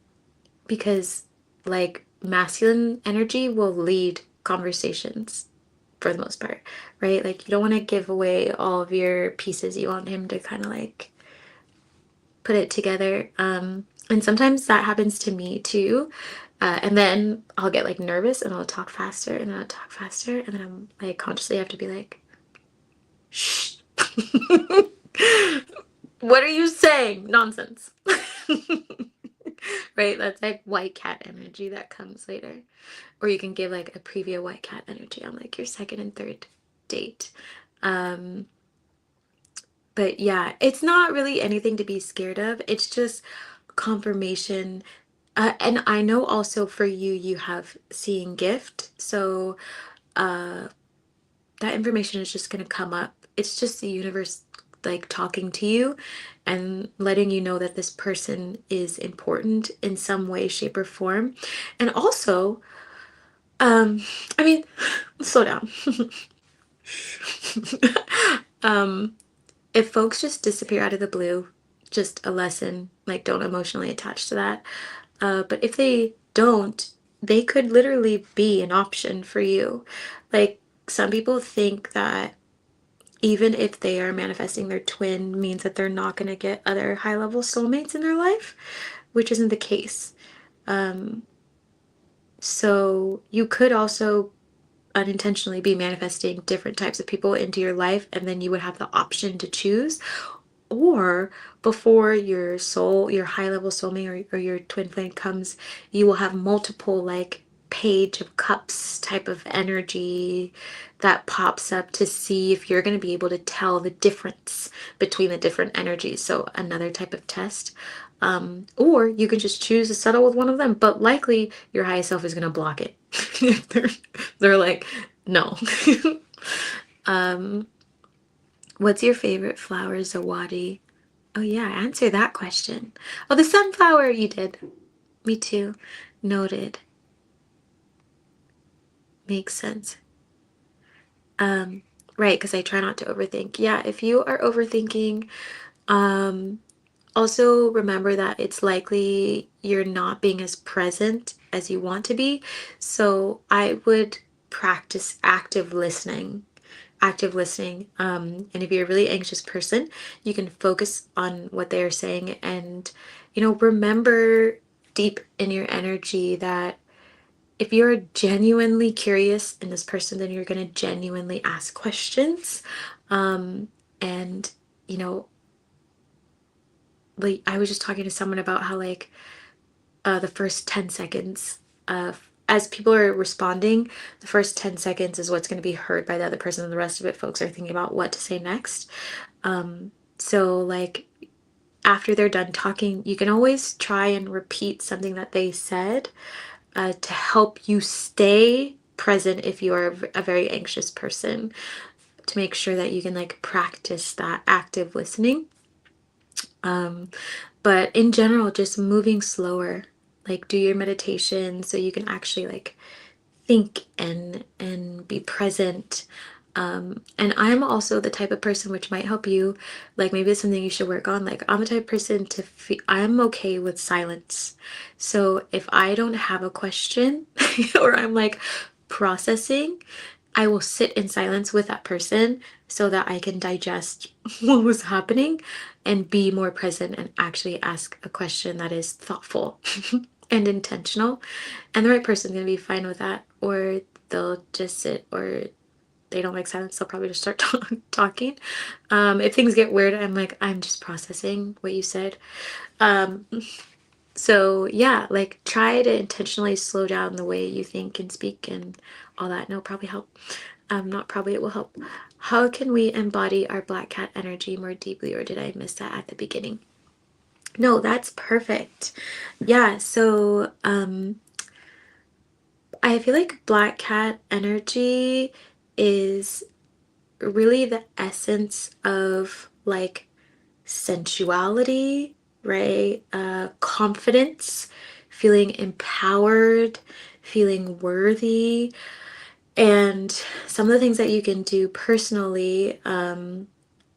because like masculine energy will lead conversations for the most part, right? Like you don't want to give away all of your pieces. You want him to kind of like put it together. And sometimes that happens to me too. And then I'll get like nervous and I'll talk faster and then I'll talk faster and then I'm like consciously have to be like, shh. What are you saying? Nonsense. Right? That's like white cat energy that comes later. Or you can give like a preview white cat energy on like your second and third date. Um, but yeah, it's not really anything to be scared of. It's just confirmation. And I know also for you, you have seeing gift. So uh, that information is just going to come up. It's just the universe like talking to you and letting you know that this person is important in some way, shape, or form. And also, um, I mean, slow down. um, if folks just disappear out of the blue, just a lesson, like don't emotionally attach to that. But if they don't, they could literally be an option for you. Like some people think that even if they are manifesting their twin means that they're not going to get other high level soulmates in their life, which isn't the case. Um, so you could also unintentionally be manifesting different types of people into your life, and then you would have the option to choose. Or before your soul, your high level soulmate or your twin flame comes, you will have multiple like page of cups type of energy that pops up to see if you're going to be able to tell the difference between the different energies. So another type of test. Or you can just choose to settle with one of them, but likely your highest self is going to block it. they're, they're like, no. um, what's your favorite flower, Zawadi? Oh yeah, answer that question. Oh, the sunflower you did. Me too. Noted. Makes sense. Um, right, because I try not to overthink. Yeah, if you are overthinking, um, also remember that it's likely you're not being as present as you want to be. So I would practice active listening. And if you're a really anxious person, you can focus on what they are saying and, remember deep in your energy that if you're genuinely curious in this person, then you're going to genuinely ask questions. And, you know, like I was just talking to someone about how, like, the first 10 seconds as people are responding, the first 10 seconds is what's going to be heard by the other person, and the rest of it, folks are thinking about what to say next. So, like, after they're done talking, you can always try and repeat something that they said to help you stay present if you are a very anxious person, to make sure that you can, like, practice that active listening. Um, but in general, just moving slower, like do your meditation so you can actually like think and be present. And I'm also the type of person which might help you, like maybe it's something you should work on. Like I'm the type of person to feel I'm okay with silence. So if I don't have a question or I'm like processing, I will sit in silence with that person so that I can digest what was happening and be more present and actually ask a question that is thoughtful and intentional. And the right person's going to be fine with that, or they'll just sit, or they don't like silence, they'll probably just start talking. If things get weird, I'm like, I'm just processing what you said. Um, so yeah, like try to intentionally slow down the way you think and speak and all that. And it'll probably help. Not probably, it will help. How can we embody our black cat energy more deeply, or did I miss that at the beginning? No, that's perfect. Yeah, so I feel like black cat energy is really the essence of like sensuality, right? Confidence, feeling empowered, feeling worthy. And some of the things that you can do personally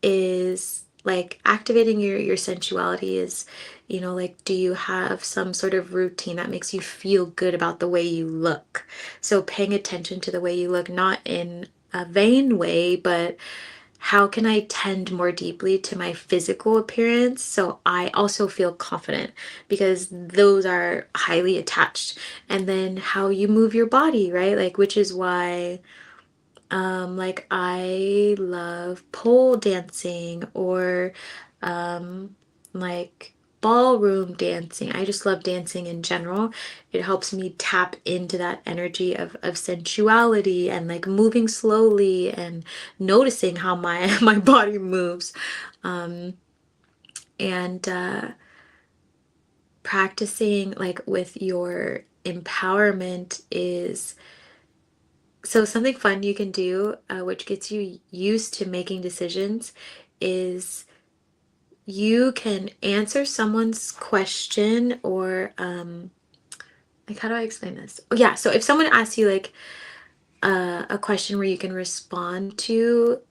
is like activating your sensuality is, like, do you have some sort of routine that makes you feel good about the way you look? So paying attention to the way you look, not in a vain way, but how can I tend more deeply to my physical appearance so I also feel confident? Because those are highly attached. And then how you move your body, right? Like, which is why like I love pole dancing or um, like ballroom dancing. I just love dancing in general. It helps me tap into that energy of sensuality and like moving slowly and noticing how my my body moves. Um, and practicing like with your empowerment is so something fun you can do, which gets you used to making decisions, is you can answer someone's question or like how do I explain this? Oh yeah, so if someone asks you like a question where you can respond to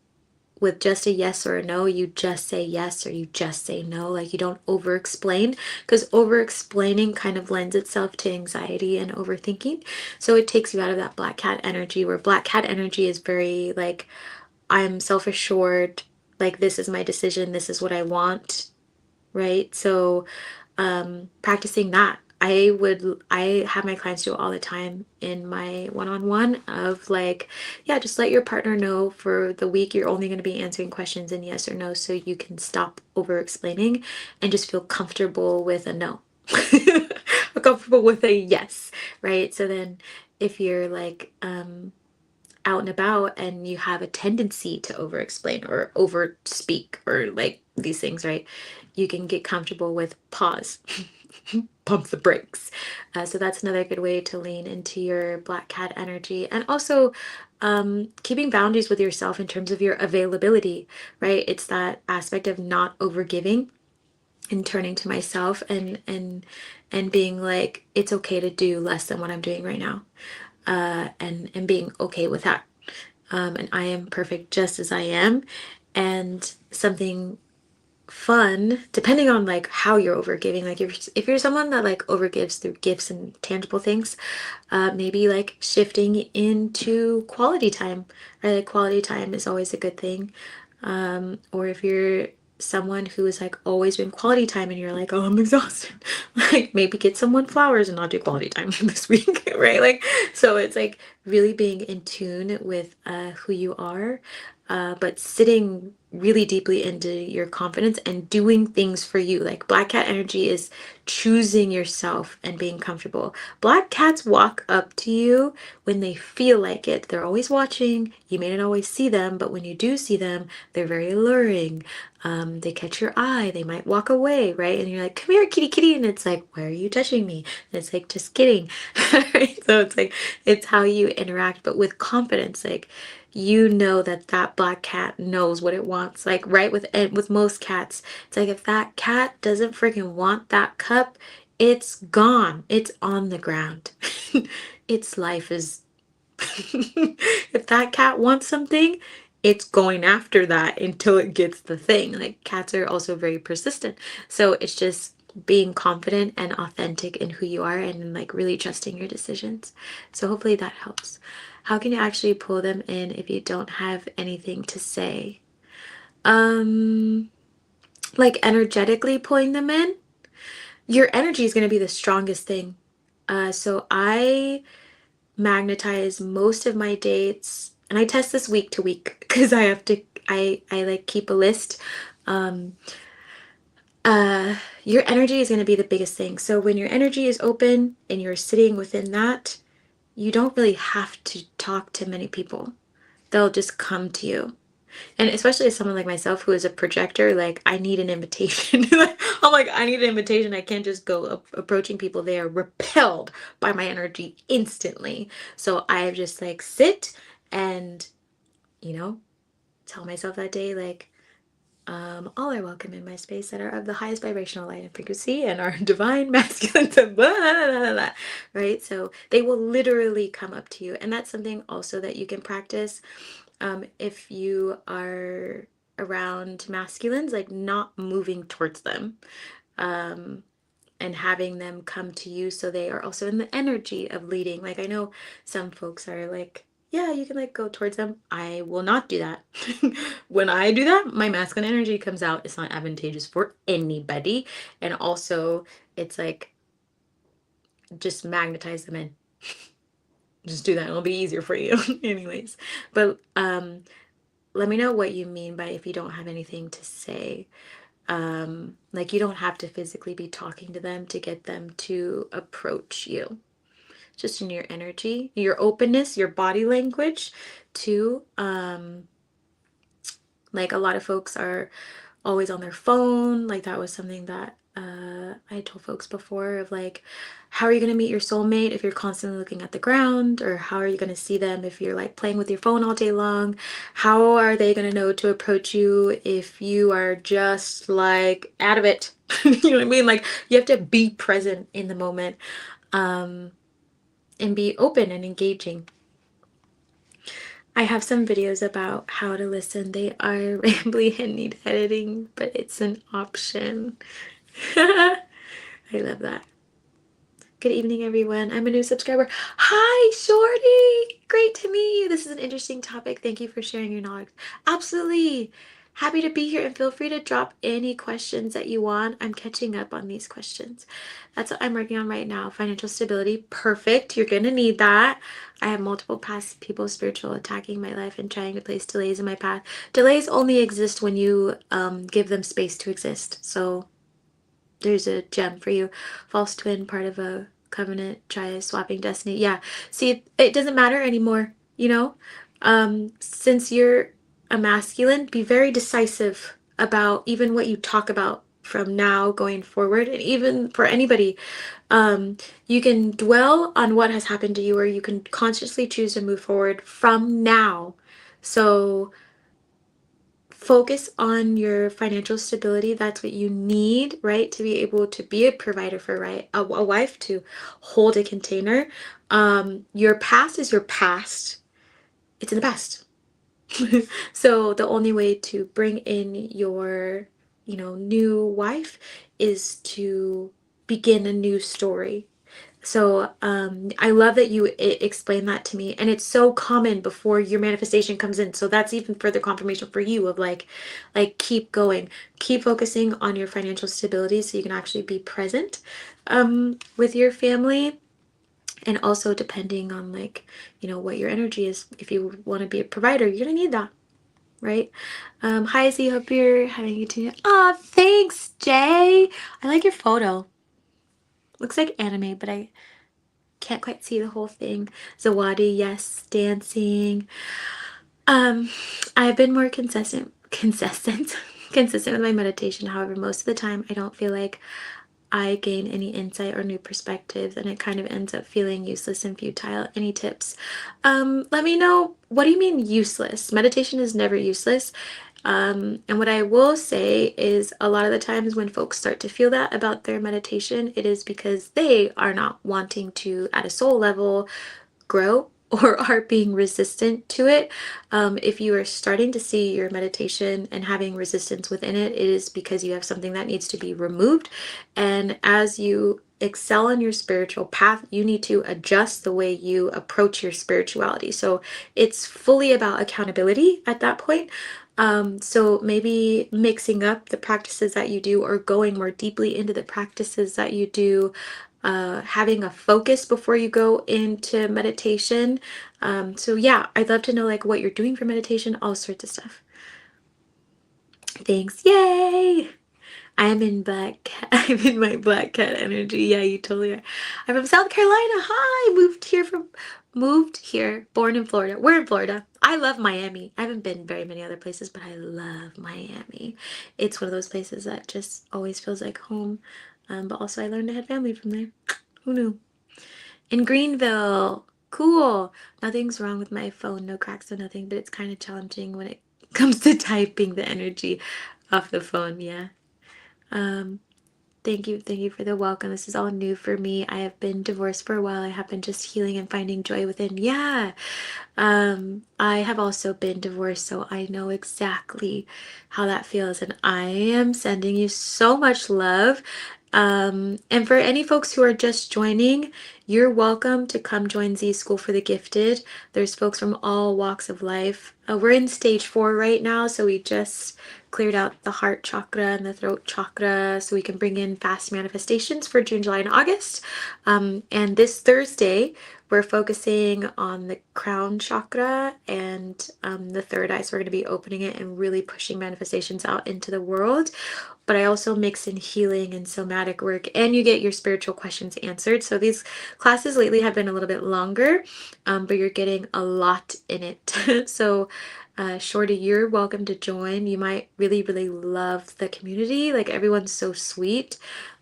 with just a yes or a no, you just say yes or you just say no. Like you don't over explain because over explaining kind of lends itself to anxiety and overthinking. So it takes you out of that black cat energy where black cat energy is very like, I'm self assured, like, this is my decision, this is what I want, right? So practicing that. I have my clients do it all the time in my one-on-one of like, yeah, just let your partner know for the week you're only going to be answering questions in yes or no so you can stop over explaining and just feel comfortable with a no. Comfortable with a yes, right? So then if you're like out and about and you have a tendency to over explain or over speak or like these things, right? You can get comfortable with pause, pump the brakes. So that's another good way to lean into your black cat energy. And also keeping boundaries with yourself in terms of your availability, right? It's that aspect of not over giving and turning to myself and being like, it's okay to do less than what I'm doing right now. And being okay with that. And I am perfect just as I am. And something fun, depending on like how you're overgiving, like if you're someone that like overgives through gifts and tangible things, maybe like shifting into quality time, right? Like quality time is always a good thing. Or if you're someone who has like always been quality time and you're like, oh, I'm exhausted, like maybe get someone flowers and not do quality time this week, right? Like, so it's like really being in tune with who you are, but sitting really deeply into your confidence and doing things for you. Like black cat energy is choosing yourself and being comfortable. Black cats walk up to you when they feel like it. They're always watching. You may not always see them, but when you do see them, they're very alluring. They catch your eye. They might walk away, right? And you're like, come here, kitty, kitty. And it's like, why are you touching me? And it's like, just kidding. Right? So it's like, it's how you interact, but with confidence. Like, you know that that black cat knows what it wants. Like, right? With most cats, it's like if that cat doesn't freaking want that cup, it's gone. It's on the ground. Its life is if that cat wants something, it's going after that until it gets the thing. Like cats are also very persistent. So it's just being confident and authentic in who you are and like really trusting your decisions. So hopefully that helps. How can you actually pull them in if you don't have anything to say? Um, like energetically pulling them in. Your energy is going to be the strongest thing. So I magnetize most of my dates and I test this week to week because I like keep a list. um your energy is going to be the biggest thing. So when your energy is open and you're sitting within that, you don't really have to talk to many people. They'll just come to you. And especially as someone like myself who is a projector, like I need an invitation. I'm like, I need an invitation. I can't just go approaching people. They are repelled by my energy instantly. So I just like sit and, you know, tell myself that day, like, all are welcome in my space that are of the highest vibrational light and frequency and are divine masculine to blah, blah, blah, blah, blah, right? So they will literally come up to you. And that's something also that you can practice if you are around masculines, like not moving towards them. Um, and having them come to you so they are also in the energy of leading. Like I know some folks are like, yeah, you can like go towards them. I will not do that. When I do that, my masculine energy comes out. It's not advantageous for anybody. And also it's like just magnetize them in. Just do that. It'll be easier for you. Anyways. But let me know what you mean by if you don't have anything to say. Like you don't have to physically be talking to them to get them to approach you. Just in your energy, your openness, your body language too. Like a lot of folks are always on their phone. Like that was something that I told folks before of like, how are you going to meet your soulmate if you're constantly looking at the ground? Or how are you going to see them if you're like playing with your phone all day long? How are they going to know to approach you if you are just like out of it? You know what I mean? Like you have to be present in the moment and be open and engaging. I have some videos about how to listen. They are rambly and need editing, but it's an option. I love that. Good evening, everyone. I'm a new subscriber. Hi, Shorty. Great to meet you. This is an interesting topic. Thank you for sharing your knowledge. Absolutely. Happy to be here and feel free to drop any questions that you want. I'm catching up on these questions. That's what I'm working on right now. Financial stability. Perfect. You're going to need that. I have multiple past people spiritual attacking my life and trying to place delays in my path. Delays only exist when you give them space to exist. So there's a gem for you. False twin, part of a covenant, try swapping destiny. Yeah. See, it doesn't matter anymore, you know? Since you're a masculine, be very decisive about even what you talk about from now going forward. And even for anybody, you can dwell on what has happened to you, or you can consciously choose to move forward from now. So focus on your financial stability. That's what you need, right? To be able to be a provider for, right? A wife to hold a container. Your past is your past. It's in the past. So the only way to bring in your, new wife is to begin a new story. So I love that you explain that to me, and it's so common before your manifestation comes in. So that's even further confirmation for you of like keep going, keep focusing on your financial stability, so you can actually be present with your family, and also depending on like what your energy is. If you want to be a provider, you're gonna need that, right? Hi, Z. Hope you're having a tune. Oh, thanks, Jay. I like your photo. Looks like anime, but I can't quite see the whole thing. Zawadi, yes, dancing. Um, I've been more consistent with my meditation. However, most of the time I don't feel like I gain any insight or new perspectives, and it kind of ends up feeling useless and futile. Any tips? Let me know. What do you mean useless? Meditation is never useless. And what I will say is a lot of the times when folks start to feel that about their meditation, it is because they are not wanting to, at a soul level, grow or are being resistant to it. If you are starting to see your meditation and having resistance within it, it is because you have something that needs to be removed. And as you excel in your spiritual path, you need to adjust the way you approach your spirituality. So it's fully about accountability at that point. So maybe mixing up the practices that you do or going more deeply into the practices that you do, having a focus before you go into meditation. So yeah, I'd love to know like what you're doing for meditation, all sorts of stuff. Thanks. Yay! I'm in black cat. I'm in my black cat energy. Yeah, you totally are. I'm from South Carolina. Hi, moved here, born in Florida. We're in Florida. I love Miami. I haven't been very many other places, but I love Miami. It's one of those places that just always feels like home. But also I learned I had family from there. Who knew? In Greenville. Cool. Nothing's wrong with my phone. No cracks or nothing, but it's kind of challenging when it comes to typing the energy. Off the phone, yeah. Um, thank you for the welcome. This is all new for me. I have been divorced for a while. I have been just healing and finding joy within. Yeah. I have also been divorced, so I know exactly how that feels, and I am sending you so much love. And for any folks who are just joining, you're welcome to come join Z School for the Gifted. There's folks from all walks of life. We're in stage 4 right now, so we just cleared out the heart chakra and the throat chakra so we can bring in fast manifestations for June, July, and August. And this Thursday, we're focusing on the crown chakra and the third eye. So we're going to be opening it and really pushing manifestations out into the world. But I also mix in healing and somatic work, and you get your spiritual questions answered. So these classes lately have been a little bit longer, but you're getting a lot in it. So Shorty, you're welcome to join. You might really, really love the community. Like everyone's so sweet.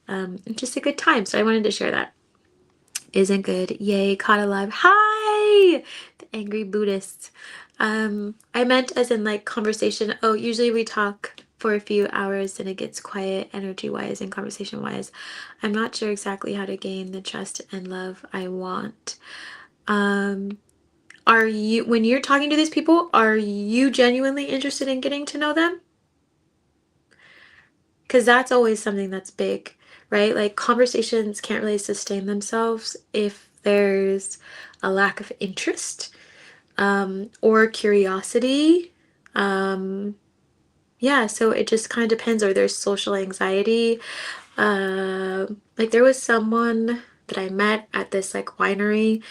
It's just a good time. So I wanted to share that. Isn't good. Yay, caught alive. Hi! The angry Buddhists. I meant as in like conversation. Oh, usually we talk for a few hours and it gets quiet energy-wise and conversation-wise. I'm not sure exactly how to gain the trust and love I want. Um, are you, when you're talking to these people, are you genuinely interested in getting to know them? Because that's always something that's big, right? Like conversations can't really sustain themselves if there's a lack of interest or curiosity. Um, yeah, so it just kind of depends. Or there's social anxiety. Like there was someone that I met at this like winery,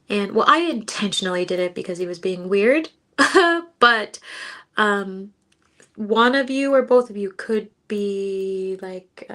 and well, I intentionally did it because he was being weird. But um, one of you or both of you could be like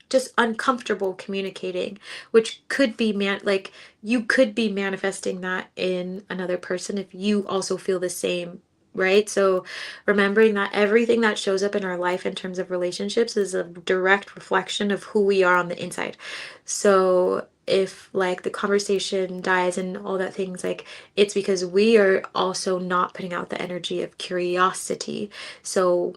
just uncomfortable communicating, which could be like you could be manifesting that in another person if you also feel the same, right? So remembering that everything that shows up in our life in terms of relationships is a direct reflection of who we are on the inside. So if like the conversation dies and all that things, like it's because we are also not putting out the energy of curiosity. So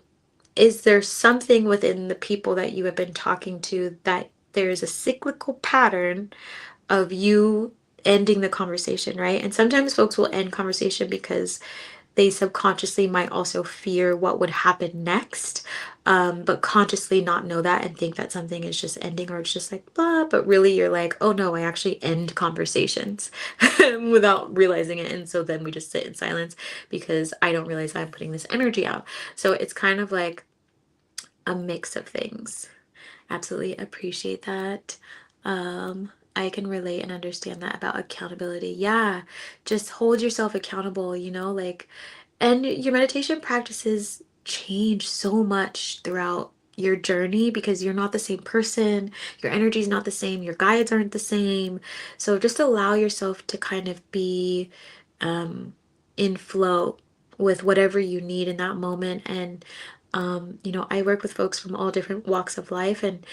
is there something within the people that you have been talking to that there's a cyclical pattern of you ending the conversation, right? And sometimes folks will end conversation because they subconsciously might also fear what would happen next, but consciously not know that and think that something is just ending or it's just like blah, but really you're like, oh no, I actually end conversations without realizing it. And so then we just sit in silence because I don't realize I'm putting this energy out. So it's kind of like a mix of things. Absolutely appreciate that. I can relate and understand that about accountability. Yeah, just hold yourself accountable, like, and your meditation practices change so much throughout your journey because you're not the same person, your energy is not the same, your guides aren't the same. So just allow yourself to kind of be in flow with whatever you need in that moment. And I work with folks from all different walks of life, and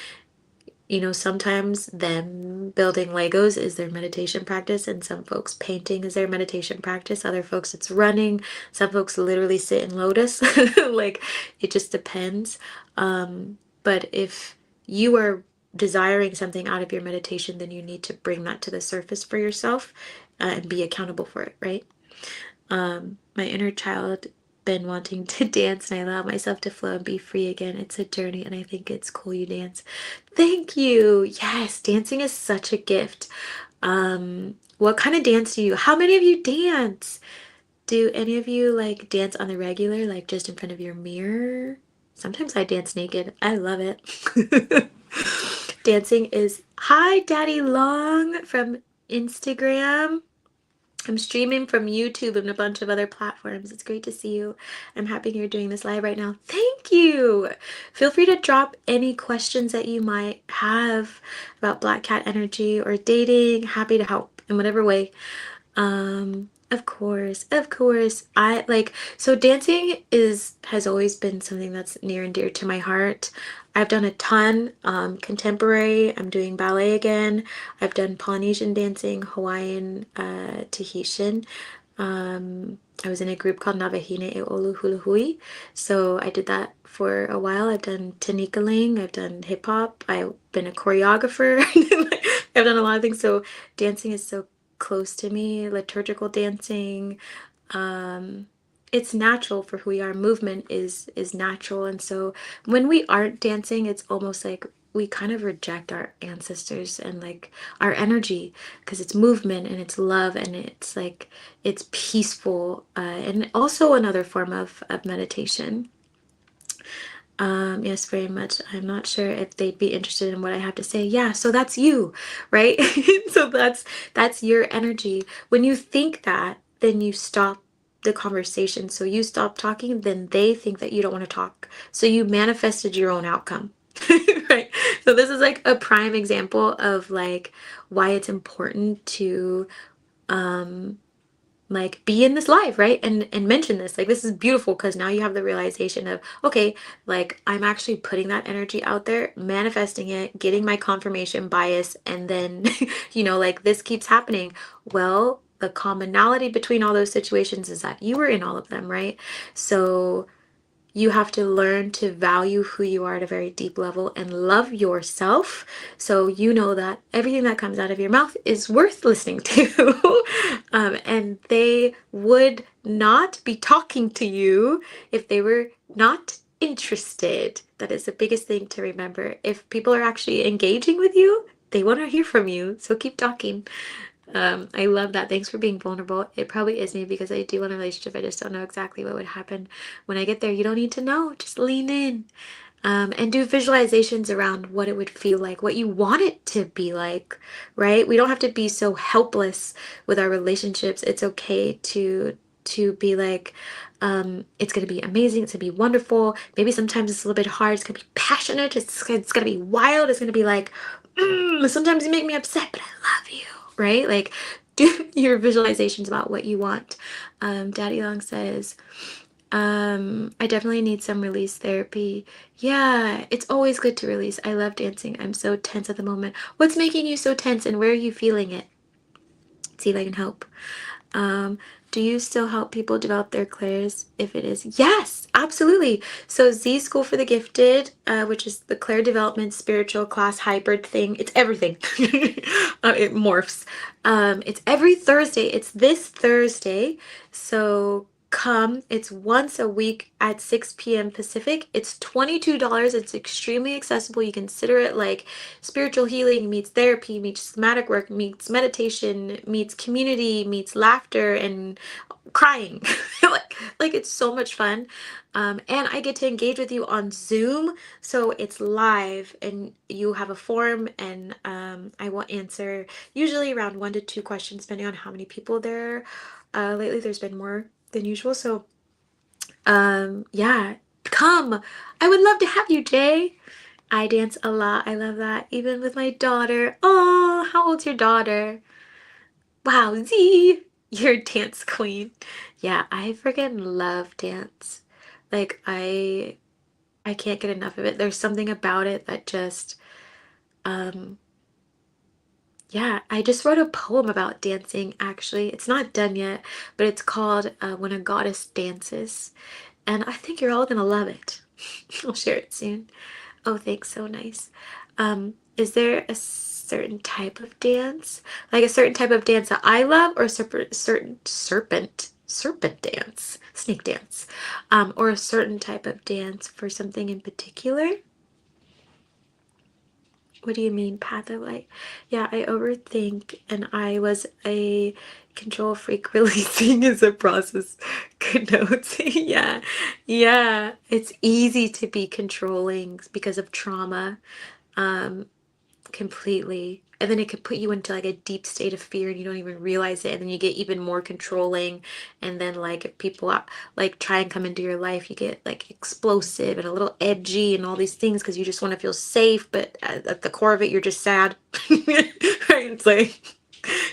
sometimes them building Legos is their meditation practice, and some folks painting is their meditation practice. Other folks it's running. Some folks literally sit in lotus. Like it just depends. But if you are desiring something out of your meditation, then you need to bring that to the surface for yourself and be accountable for it, right? My inner child been wanting to dance and I allow myself to flow and be free again. It's a journey and I think it's cool you dance. Thank you. Yes, dancing is such a gift. What kind of dance do you? How many of you dance? Do any of you like dance on the regular, like just in front of your mirror? Sometimes I dance naked. I love it. Dancing is hi, Daddy Long from Instagram. I'm streaming from YouTube and a bunch of other platforms. It's great to see you. I'm happy you're doing this live right now. Thank you. Feel free to drop any questions that you might have about Black Cat energy or dating. Happy to help in whatever way. Of course, of course. I like so dancing has always been something that's near and dear to my heart. I've done a ton contemporary. I'm doing ballet again. I've done Polynesian dancing, Hawaiian, Tahitian. I was in a group called Navahine e Olu Hula Hui. So I did that for a while. I've done tanikaling, I've done hip hop, I've been a choreographer. I've done a lot of things. So dancing is so close to me, liturgical dancing. Um, it's natural for who we are. Movement is natural. And so when we aren't dancing, it's almost like we kind of reject our ancestors and like our energy because it's movement and it's love and it's like it's peaceful and also another form of meditation. Yes, very much. I'm not sure if they'd be interested in what I have to say. Yeah, so that's you, right? So that's your energy. When you think that, then you stop the conversation. So you stop talking, then they think that you don't want to talk. So you manifested your own outcome. Right? So this is like a prime example of like why it's important to um like be in this live, right? And mention this. Like this is beautiful because now you have the realization of, okay, like I'm actually putting that energy out there, manifesting it, getting my confirmation bias, and then like this keeps happening. Well, the commonality between all those situations is that you were in all of them, right? So you have to learn to value who you are at a very deep level and love yourself. So you know that everything that comes out of your mouth is worth listening to. And they would not be talking to you if they were not interested. That is the biggest thing to remember. If people are actually engaging with you, they want to hear from you. So keep talking. I love that. Thanks for being vulnerable. It probably is me because I do want a relationship. I just don't know exactly what would happen when I get there. You don't need to know. Just lean in. And do visualizations around what it would feel like, what you want it to be like, right? We don't have to be so helpless with our relationships. It's okay to be like, it's gonna be amazing. It's gonna be wonderful. Maybe sometimes it's a little bit hard. It's gonna be passionate. It's gonna be wild. It's gonna be like, sometimes you make me upset, but I love you, right? Like, do your visualizations about what you want. Daddy Long says, I definitely need some release therapy. Yeah, it's always good to release. I love dancing. I'm so tense at the moment. What's making you so tense and where are you feeling it? See if I can help. Um, do you still help people develop their clairs if it is? Yes, absolutely. So Z School for the Gifted, which is the Claire Development Spiritual Class Hybrid thing. It's everything. It morphs. It's every Thursday. It's this Thursday. So come. It's once a week at 6 p.m. Pacific. It's $22. It's extremely accessible. You consider it like spiritual healing meets therapy, meets somatic work, meets meditation, meets community, meets laughter and crying. like it's so much fun. And I get to engage with you on Zoom. So it's live and you have a form and I will answer usually around 1 to 2 questions, depending on how many people there are. Lately there's been more than usual. So yeah, come. I would love to have you, Jay. I dance a lot. I love that. Even with my daughter. Oh, how old's your daughter? Wow, Z, you're a dance queen. Yeah, I freaking love dance. Like I can't get enough of it. There's something about it that just um yeah, I just wrote a poem about dancing actually. It's not done yet, but it's called When a Goddess Dances. And I think you're all gonna love it. I'll share it soon. Oh, thanks. So nice. Is there a certain type of dance? Like a certain type of dance that I love or certain serpent dance, snake dance, or a certain type of dance for something in particular? What do you mean, path of light? Yeah, I overthink and I was a control freak. Releasing is a process. Good notes. Yeah. Yeah. It's easy to be controlling because of trauma. Um, Completely. And then it could put you into like a deep state of fear and you don't even realize it. And then you get even more controlling. And then like if people like try and come into your life, you get like explosive and a little edgy and all these things because you just want to feel safe. But at the core of it, you're just sad. Right? It's like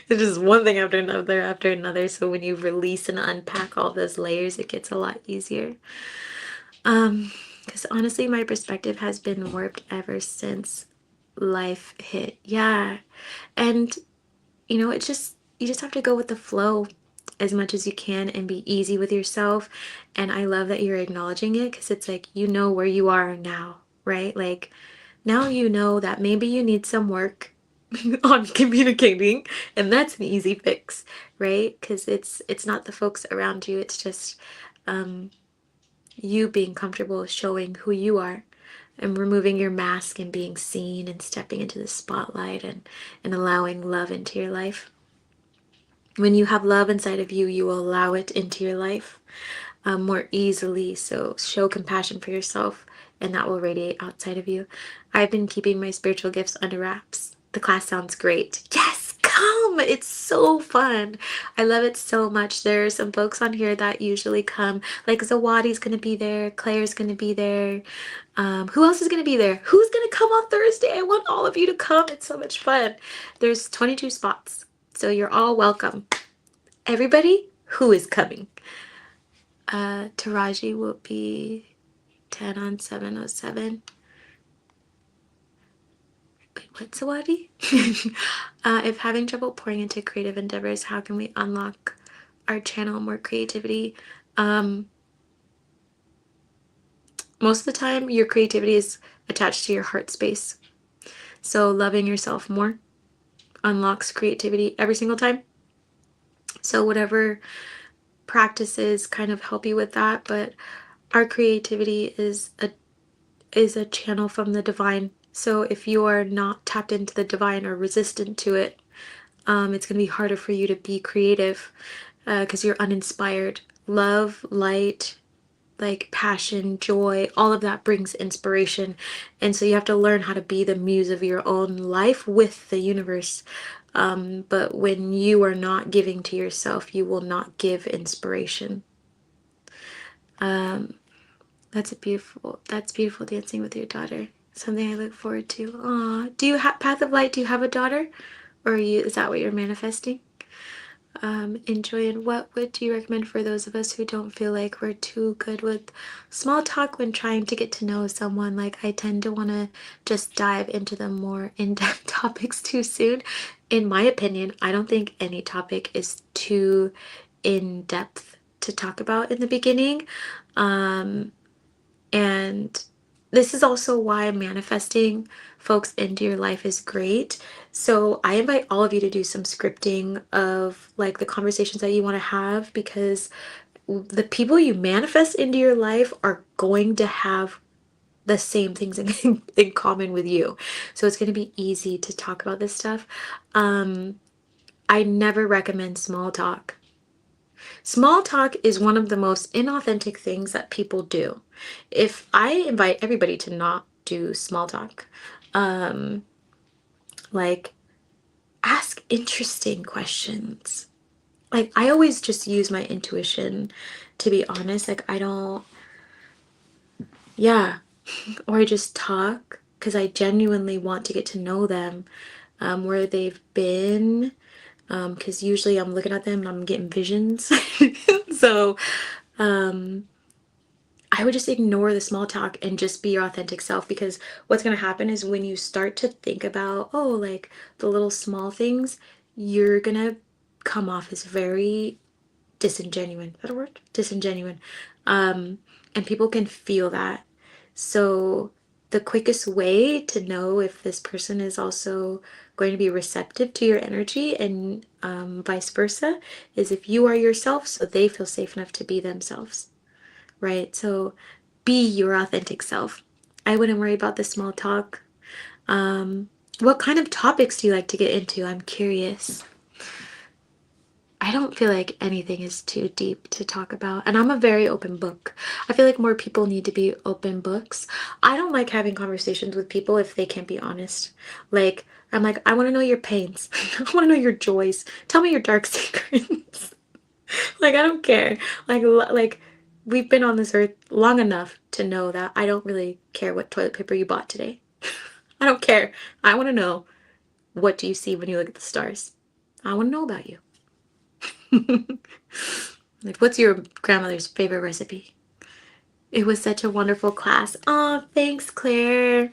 it's just one thing after another after another. So when you release and unpack all those layers, it gets a lot easier. Because honestly, my perspective has been warped ever since life hit. Yeah. And it's just, you just have to go with the flow. as much as you can and be easy with yourself. And I love that you're acknowledging it, because it's like, you know where you are now, right? Like, now you know that maybe you need some work on communicating, and that's an easy fix, right? Because it's not the folks around you, it's just um, you being comfortable showing who you are and removing your mask and being seen and stepping into the spotlight and allowing love into your life. When you have love inside of you, you will allow it into your life more easily. So show compassion for yourself, and that will radiate outside of you. I've been keeping my spiritual gifts under wraps. The class sounds great. Yes, come! It's so fun. I love it so much. There are some folks on here that usually come. Like Zawadi's going to be there. Claire's going to be there. Who else is going to be there? Who's going to come on Thursday? I want all of you to come. It's so much fun. There's 22 spots, so you're all welcome. Everybody who is coming. Taraji will be 10 on 707. Wait, what's Zawadi? If having trouble pouring into creative endeavors, how can we unlock our channel more creativity? Most of the time, your creativity is attached to your heart space. So loving yourself more unlocks creativity every single time. So whatever practices kind of help you with that, but our creativity is a channel from the divine. So if you are not tapped into the divine or resistant to it, it's going to be harder for you to be creative because you're uninspired. Love, light, like passion, joy, all of that brings inspiration. And so you have to learn how to be the muse of your own life with the universe. But when you are not giving to yourself, you will not give inspiration. That's beautiful dancing with your daughter. Something I look forward to. Aw, do you have Path of Light? Do you have a daughter, or is that what you're manifesting? Enjoy. And what would you recommend for those of us who don't feel like we're too good with small talk when trying to get to know someone? Like, I tend to want to just dive into the more in-depth topics too soon. In my opinion, I don't think any topic is too in-depth to talk about in the beginning. And this is also why manifesting folks into your life is great. So I invite all of you to do some scripting of like the conversations that you want to have, because the people you manifest into your life are going to have the same things in common with you. So it's going to be easy to talk about this stuff. I never recommend small talk. Small talk is one of the most inauthentic things that people do. If I invite everybody to not do small talk, um, like ask interesting questions. Like I always just use my intuition, to be honest. Like I don't, yeah, or I just talk because I genuinely want to get to know them, where they've been, because usually I'm looking at them and I'm getting visions. So, I would just ignore the small talk and just be your authentic self, because what's going to happen is when you start to think about, oh, like the little small things, you're going to come off as very disingenuine. Is that a word? Disingenuine. And people can feel that. So the quickest way to know if this person is also going to be receptive to your energy and vice versa is if you are yourself, so they feel safe enough to be themselves, right? So be your authentic self. I wouldn't worry about the small talk. What kind of topics do you like to get into? I'm curious. I don't feel like anything is too deep to talk about. And I'm a very open book. I feel like more people need to be open books. I don't like having conversations with people if they can't be honest. Like, I'm like, I want to know your pains. I want to know your joys. Tell me your dark secrets. Like, I don't care. Like we've been on this earth long enough to know that I don't really care what toilet paper you bought today. I don't care. I want to know, what do you see when you look at the stars? I want to know about you. Like, what's your grandmother's favorite recipe? It was such a wonderful class. Oh, thanks, Claire.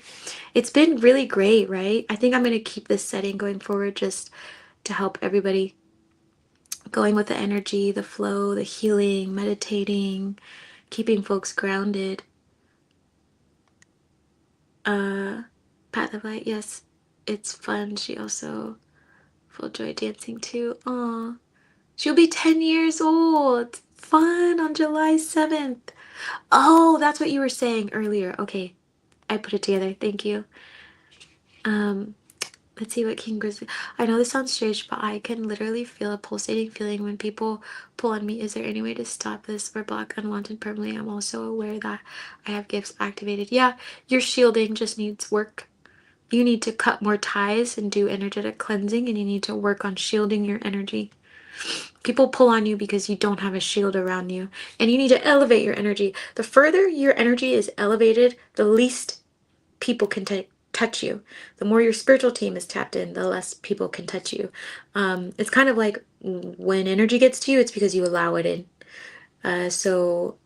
It's been really great, right? I think I'm going to keep this setting going forward just to help everybody going with the energy, the flow, the healing, meditating, keeping folks grounded. Uh, Path of Light, yes, it's fun. She also full joy dancing too. Aw, she'll be 10 years old. Fun on July 7th. Oh, that's what you were saying earlier. Okay, I put it together. Thank you. Um, let's see what King Grizzly. I know this sounds strange, but I can literally feel a pulsating feeling when people pull on me. Is there any way to stop this or block unwanted permanently? I'm also aware that I have gifts activated. Yeah, your shielding just needs work. You need to cut more ties and do energetic cleansing, and you need to work on shielding your energy. People pull on you because you don't have a shield around you, and you need to elevate your energy. The further your energy is elevated, the least people can touch you. The more your spiritual team is tapped in, the less people can touch you. It's kind of like when energy gets to you, it's because you allow it in. So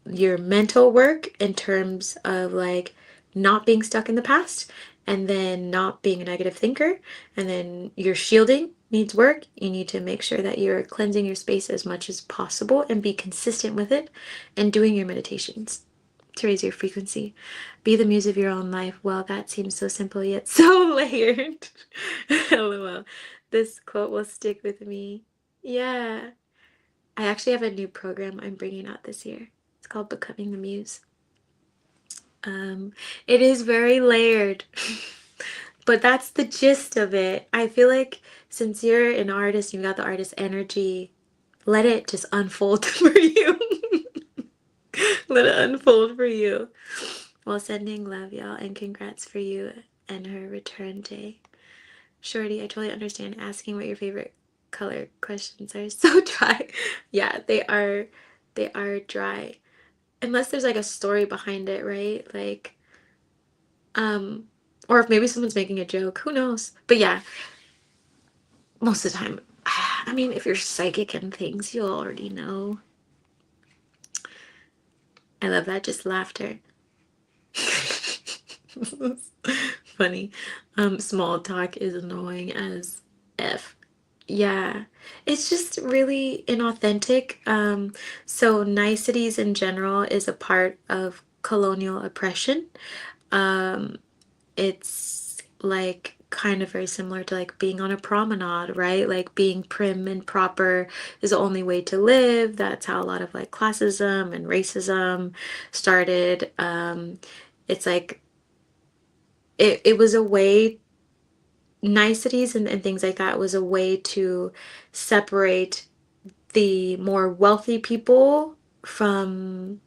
your mental work in terms of like not being stuck in the past and then not being a negative thinker, and then your shielding needs work. You need to make sure that you're cleansing your space as much as possible and be consistent with it, and doing your meditations to raise your frequency. Be the muse of your own life. Well, that seems so simple yet so layered. LOL. This quote will stick with me. Yeah. I actually have a new program I'm bringing out this year. It's called Becoming the Muse. Um, it is very layered, but that's the gist of it. I feel like since you're an artist, you got the artist energy, let it just unfold for you. Let it unfold for you. Well, sending love, y'all, and congrats for you and her return day. Shorty, I totally understand asking what your favorite color questions are. So dry. Yeah, they are dry. Unless there's like a story behind it, right? Like, um, or if maybe someone's making a joke, who knows? But yeah, most of the time, I mean, if you're psychic and things, you'll already know. I love that, just laughter. Funny. Small talk is annoying as F. Yeah, it's just really inauthentic. So niceties in general is a part of colonial oppression. Um, it's like kind of very similar to like being on a promenade, right? Like being prim and proper is the only way to live. That's how a lot of like classism and racism started. It's like it was a way, niceties and things like that was a way to separate the more wealthy people from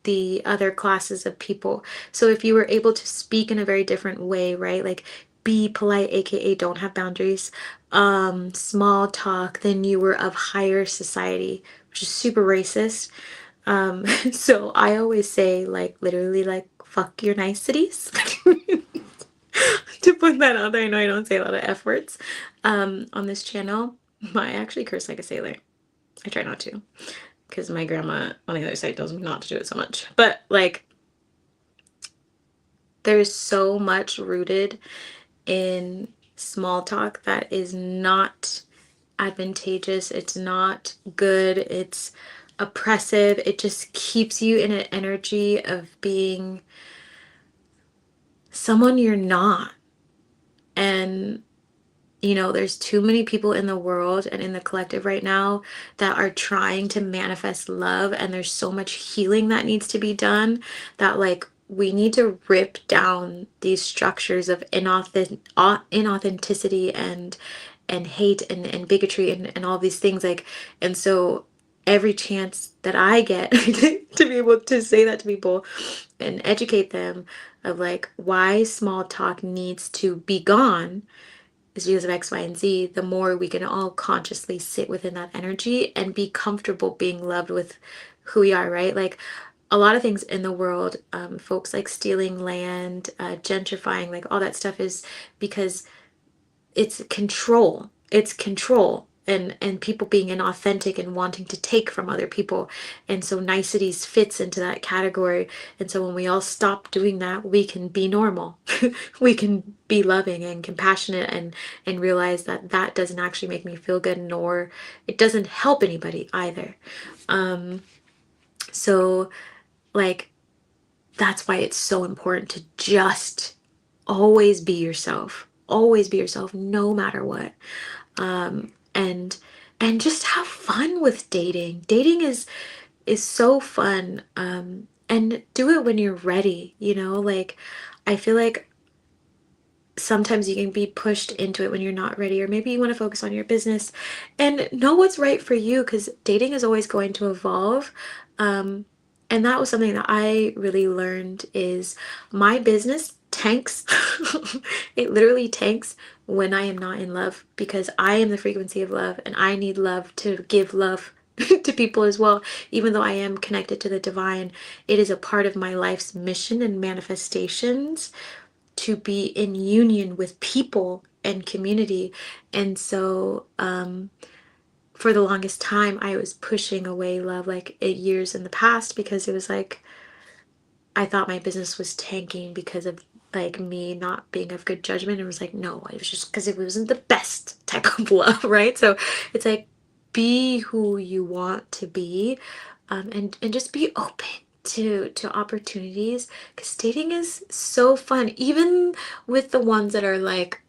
the other classes of people. So if you were able to speak in a very different way, right? Like be polite, aka don't have boundaries, small talk, then you were of higher society, which is super racist. So I always say like literally like fuck your niceties. To put that out there, I know I don't say a lot of F words on this channel. I actually curse like a sailor. I try not to, because my grandma on the other side tells me not to do it so much. But like, there's so much rooted in small talk that is not advantageous. It's not good. It's oppressive. It just keeps you in an energy of being someone you're not. And you know, there's too many people in the world and in the collective right now that are trying to manifest love, and there's so much healing that needs to be done that like we need to rip down these structures of inauthenticity and hate and bigotry and all these things, like, and so every chance that I get to be able to say that to people and educate them of like why small talk needs to be gone is because of X, Y, and Z, the more we can all consciously sit within that energy and be comfortable being loved with who we are, right? Like a lot of things in the world, folks like stealing land, gentrifying, like all that stuff is because it's control. It's control. and people being inauthentic and wanting to take from other people. And so niceties fits into that category. And so when we all stop doing that, we can be normal. We can be loving and compassionate and realize that that doesn't actually make me feel good, nor it doesn't help anybody either. So like that's why it's so important to just always be yourself. Always be yourself no matter what. And just have fun with dating. Dating is so fun. And do it when you're ready, you know? Like I feel like sometimes you can be pushed into it when you're not ready, or maybe you want to focus on your business and know what's right for you, because dating is always going to evolve. Um, and that was something that I really learned is my business tanks. It literally tanks when I am not in love, because I am the frequency of love and I need love to give love to people as well. Even though I am connected to the divine, it is a part of my life's mission and manifestations to be in union with people and community. And so, for the longest time, I was pushing away love like 8 years in the past, because it was like I thought my business was tanking because of like me not being of good judgment. It was like, no, it was just because it wasn't the best type of love, right? So it's like be who you want to be, and just be open to opportunities, because dating is so fun, even with the ones that are like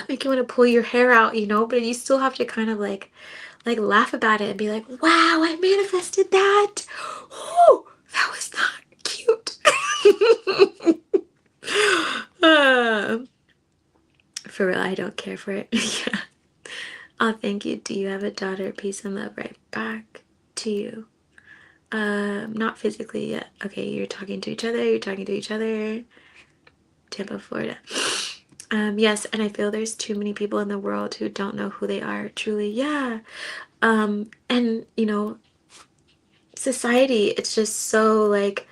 make you want to pull your hair out, you know, but you still have to kind of like laugh about it and be like, wow, I manifested that. Oh, that was not cute. uh, for real, I don't care for it. Yeah. Oh, thank you. Do you have a daughter? Peace and love right back to you. Not physically yet. Okay, you're talking to each other. You're talking to each other. Tampa, Florida. Yes, and I feel there's too many people in the world who don't know who they are truly. Yeah. And you know, society, it's just so like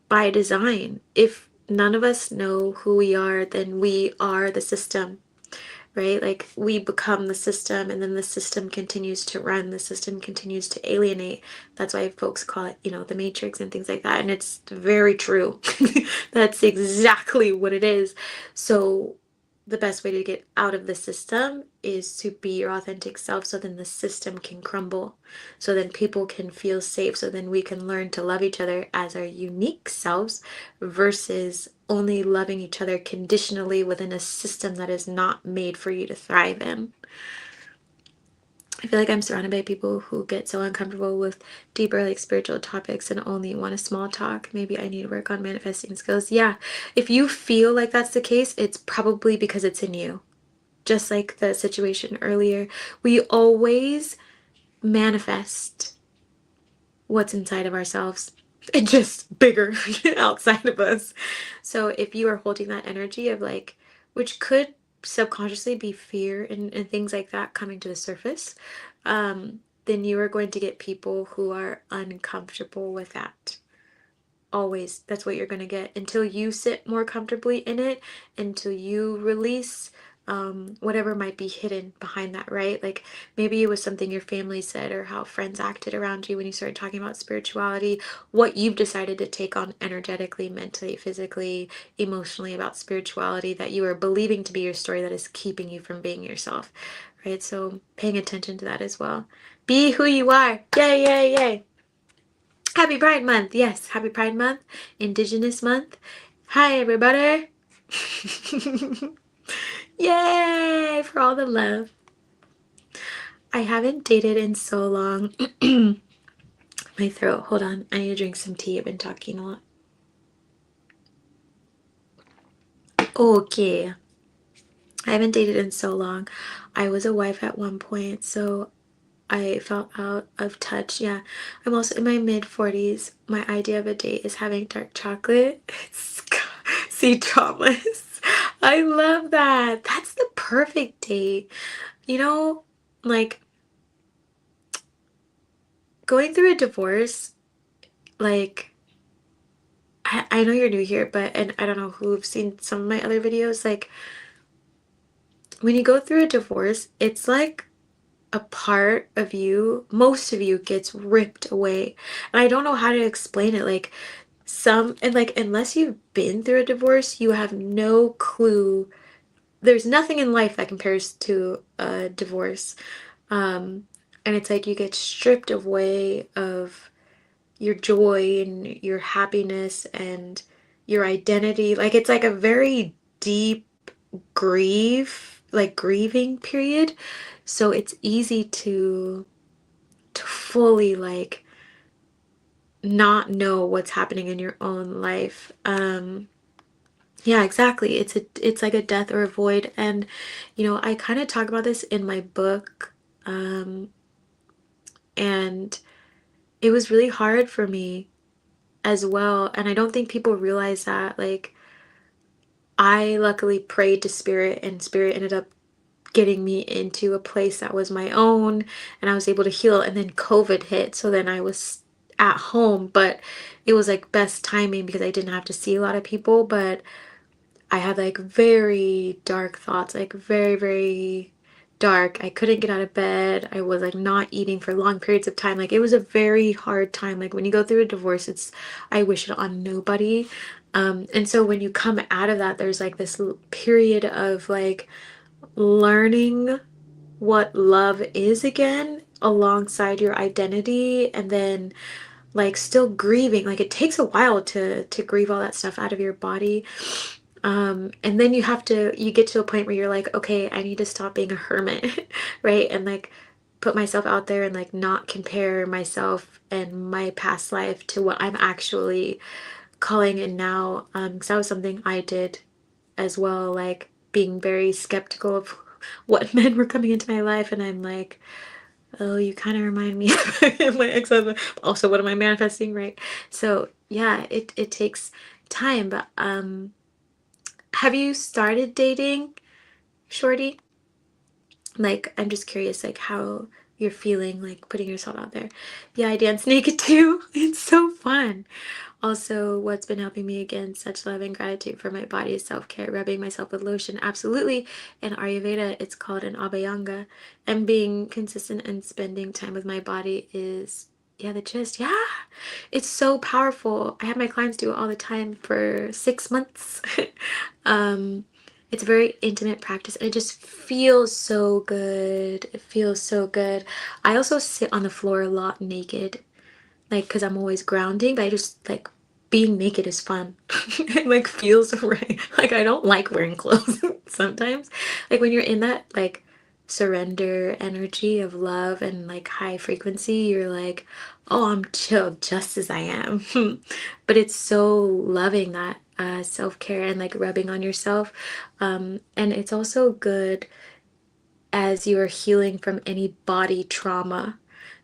by design. If none of us know who we are, then we are the system, right? Like we become the system, and then the system continues to run, the system continues to alienate. That's why folks call it, you know, the matrix and things like that. And it's very true. That's exactly what it is. So the best way to get out of the system is to be your authentic self, so then the system can crumble, so then people can feel safe, so then we can learn to love each other as our unique selves versus only loving each other conditionally within a system that is not made for you to thrive in. I feel like I'm surrounded by people who get so uncomfortable with deeper, like spiritual topics and only want a small talk. Maybe I need to work on manifesting skills. Yeah, if you feel like that's the case, it's probably because it's in you. Just like the situation earlier, we always manifest what's inside of ourselves and just bigger outside of us. So if you are holding that energy of like, which could subconsciously be fear and things like that coming to the surface, then you are going to get people who are uncomfortable with that. Always, that's what you're going to get until you sit more comfortably in it, until you release whatever might be hidden behind that, right? Like maybe it was something your family said or how friends acted around you when you started talking about spirituality, what you've decided to take on energetically, mentally, physically, emotionally about spirituality that you are believing to be your story that is keeping you from being yourself, right? So paying attention to that as well. Be who you are. Yay, yay, yay. Happy Pride Month. Yes, happy Pride Month, Indigenous Month. Hi, everybody. Yay for all the love. I haven't dated in so long. My throat. Hold on. I need to drink some tea. I've been talking a lot. Okay. I haven't dated in so long. I was a wife at one point, so I felt out of touch. Yeah. I'm also in my mid 40s. My idea of a date is having dark chocolate. See dramas. I love that. That's the perfect date. You know, like going through a divorce, like I know you're new here, but and I don't know who've seen some of my other videos, like when you go through a divorce, it's like a part of you, most of you gets ripped away. And I don't know how to explain it. Like and like unless you've been through a divorce, you have no clue. There's nothing in life that compares to a divorce. Um, and it's like you get stripped away of your joy and your happiness and your identity. Like it's like a very deep grieving period. So it's easy to fully like not know what's happening in your own life. Yeah, exactly. It's like a death or a void. And I kind of talk about this in my book. Um, and it was really hard for me as well. And I don't think people realize that. Like, I luckily prayed to Spirit, and Spirit ended up getting me into a place that was my own, and I was able to heal. And then COVID hit. So then I was at home, but it was like best timing because I didn't have to see a lot of people. But I had like very dark thoughts, like very, very dark. I couldn't get out of bed. I was like not eating for long periods of time. Like it was a very hard time. Like when you go through a divorce, I wish it on nobody. And so when you come out of that, there's like this period of like learning what love is again alongside your identity, and then like still grieving. Like it takes a while to grieve all that stuff out of your body. And then you get to a point where you're like, okay, I need to stop being a hermit, right? And like put myself out there and like not compare myself and my past life to what I'm actually calling in now. Because that was something I did as well, like being very skeptical of what men were coming into my life. And I'm like, oh, you kind of remind me of my ex-husband. Also, what am I manifesting, right? So yeah, it takes time. But have you started dating, Shorty? Like, I'm just curious, like how you're feeling, like putting yourself out there. Yeah, I dance naked too. It's so fun. Also, what's been helping me again, such love and gratitude for my body is self-care, rubbing myself with lotion, absolutely. In Ayurveda, it's called an abhyanga. And being consistent and spending time with my body is, yeah, the gist. Yeah, it's so powerful. I have my clients do it all the time for 6 months. um, it's a very intimate practice, and it just feels so good. It feels so good. I also sit on the floor a lot naked, like because I'm always grounding, but I just like being naked is fun. It like feels right. Like I don't like wearing clothes sometimes. Like when you're in that like surrender energy of love and like high frequency, you're like, oh, I'm chill just as I am. But it's so loving, that self-care and like rubbing on yourself. And it's also good as you are healing from any body trauma,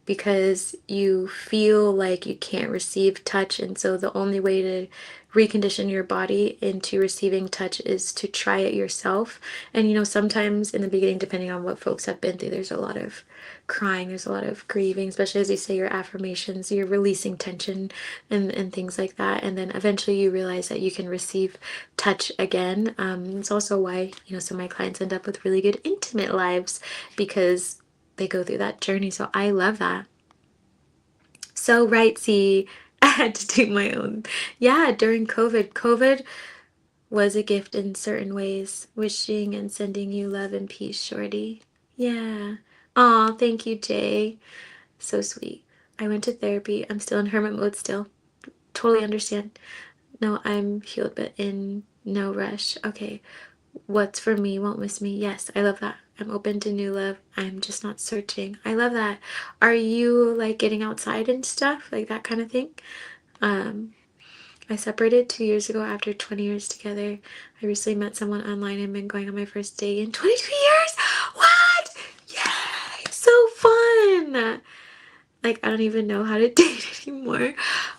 because you feel like you can't receive touch. And so the only way to recondition your body into receiving touch is to try it yourself. And sometimes in the beginning, depending on what folks have been through, there's a lot of crying, there's a lot of grieving, especially as you say your affirmations, you're releasing tension and things like that. And then eventually you realize that you can receive touch again. It's also why, some of my clients end up with really good intimate lives, because they go through that journey. So I love that. So right, see, I had to do my own. Yeah, during COVID. COVID was a gift in certain ways. Wishing and sending you love and peace, Shorty. Yeah. Aw, thank you, Jay. So sweet. I went to therapy. I'm still in hermit mode still. Totally understand. No, I'm healed, but in no rush. Okay. What's for me won't miss me. Yes, I love that. I'm open to new love. I'm just not searching. I love that. Are you like getting outside and stuff, like that kind of thing? Um, I separated 2 years ago after 20 years together. I recently met someone online and been going on my first date in 22 years. What? Yay! So fun. Like, I don't even know how to date anymore.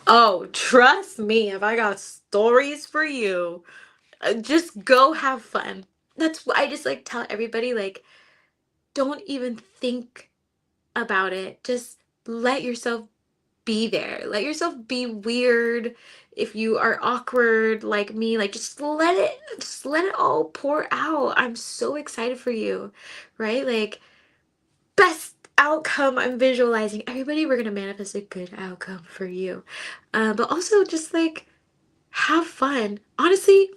Oh, trust me, if I got stories for you. Just go have fun. That's what I just like tell everybody, like, don't even think about it. Just let yourself be there. Let yourself be weird. If you are awkward like me, like just let it all pour out. I'm so excited for you, right? Like, best outcome I'm visualizing. Everybody, we're gonna manifest a good outcome for you. But also just like have fun. Honestly,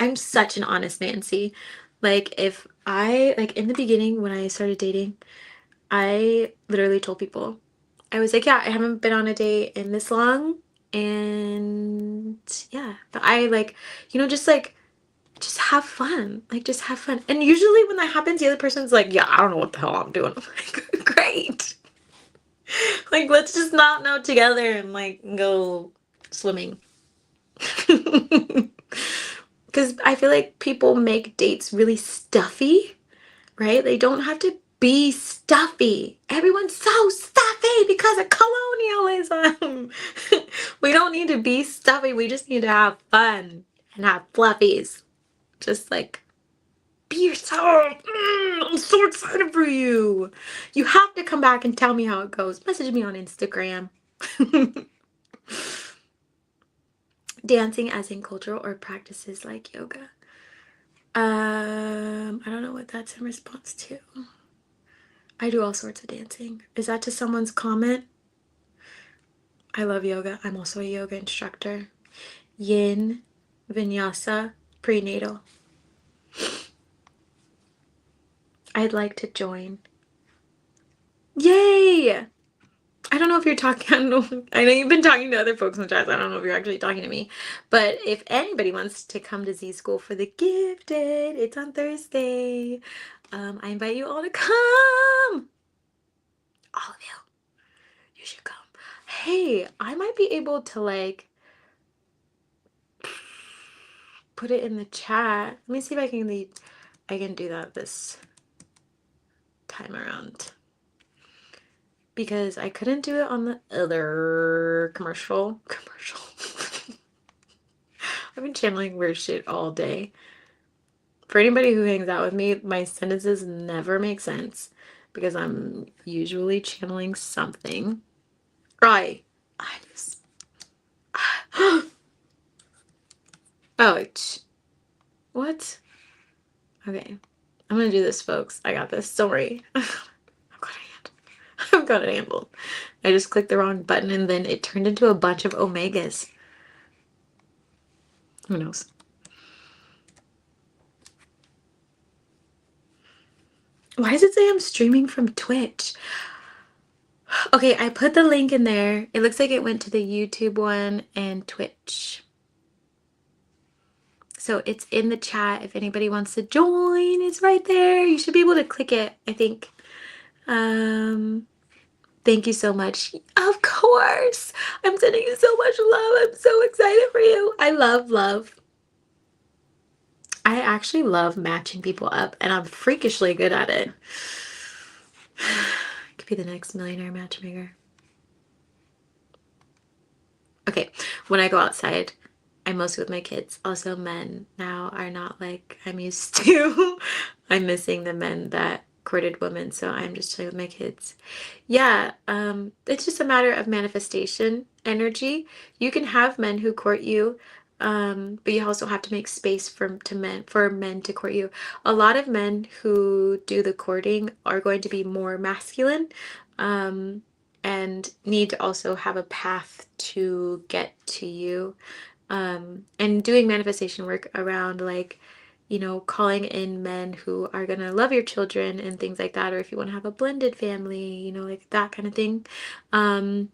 I'm such an honest Nancy. Like if I like in the beginning when I started dating, I literally told people, I was like, yeah, I haven't been on a date in this long. And yeah, but I like, just like, just have fun. Like, just have fun. And usually when that happens, the other person's like, yeah, I don't know what the hell I'm doing. I'm like, great. Like, let's just not know together and like go swimming. Because I feel like people make dates really stuffy, right? They don't have to be stuffy. Everyone's so stuffy because of colonialism. We don't need to be stuffy. We just need to have fun and have fluffies. Just like, be yourself. I'm so excited for you. You have to come back and tell me how it goes. Message me on Instagram. Dancing as in cultural or practices like yoga. I don't know what that's in response to. I do all sorts of dancing. Is that to someone's comment? I love yoga. I'm also a yoga instructor. Yin, Vinyasa, prenatal. I'd like to join. Yay! I don't know if you're talking, I know you've been talking to other folks in the chat. I don't know if you're actually talking to me. But if anybody wants to come to Z School for the Gifted, it's on Thursday. I invite you all to come. All of you. You should come. Hey, I might be able to like put it in the chat. Let me see if I can do that this time around. Because I couldn't do it on the other commercial. I've been channeling weird shit all day. For anybody who hangs out with me, my sentences never make sense because I'm usually channeling something. Right. I just... Oh, what? Okay. I'm gonna do this, folks. I got this. Don't worry. I've got it handled. I just clicked the wrong button and then it turned into a bunch of omegas. Who knows? Why does it say I'm streaming from Twitch? Okay, I put the link in there. It looks like it went to the YouTube one and Twitch. So it's in the chat. If anybody wants to join, it's right there. You should be able to click it, I think. Thank you so much. Of course. I'm sending you so much love. I'm so excited for you. I love love. I actually love matching people up, and I'm freakishly good at it. I could be the next millionaire matchmaker. Okay, when I go outside, I'm mostly with my kids. Also, men now are not like I'm used to. I'm missing the men that courted women, so I'm just chilling with my kids. Yeah, it's just a matter of manifestation energy. You can have men who court you, but you also have to make space for men to court you. A lot of men who do the courting are going to be more masculine, and need to also have a path to get to you. And doing manifestation work around like, calling in men who are gonna love your children and things like that, or if you want to have a blended family, like that kind of thing. Um,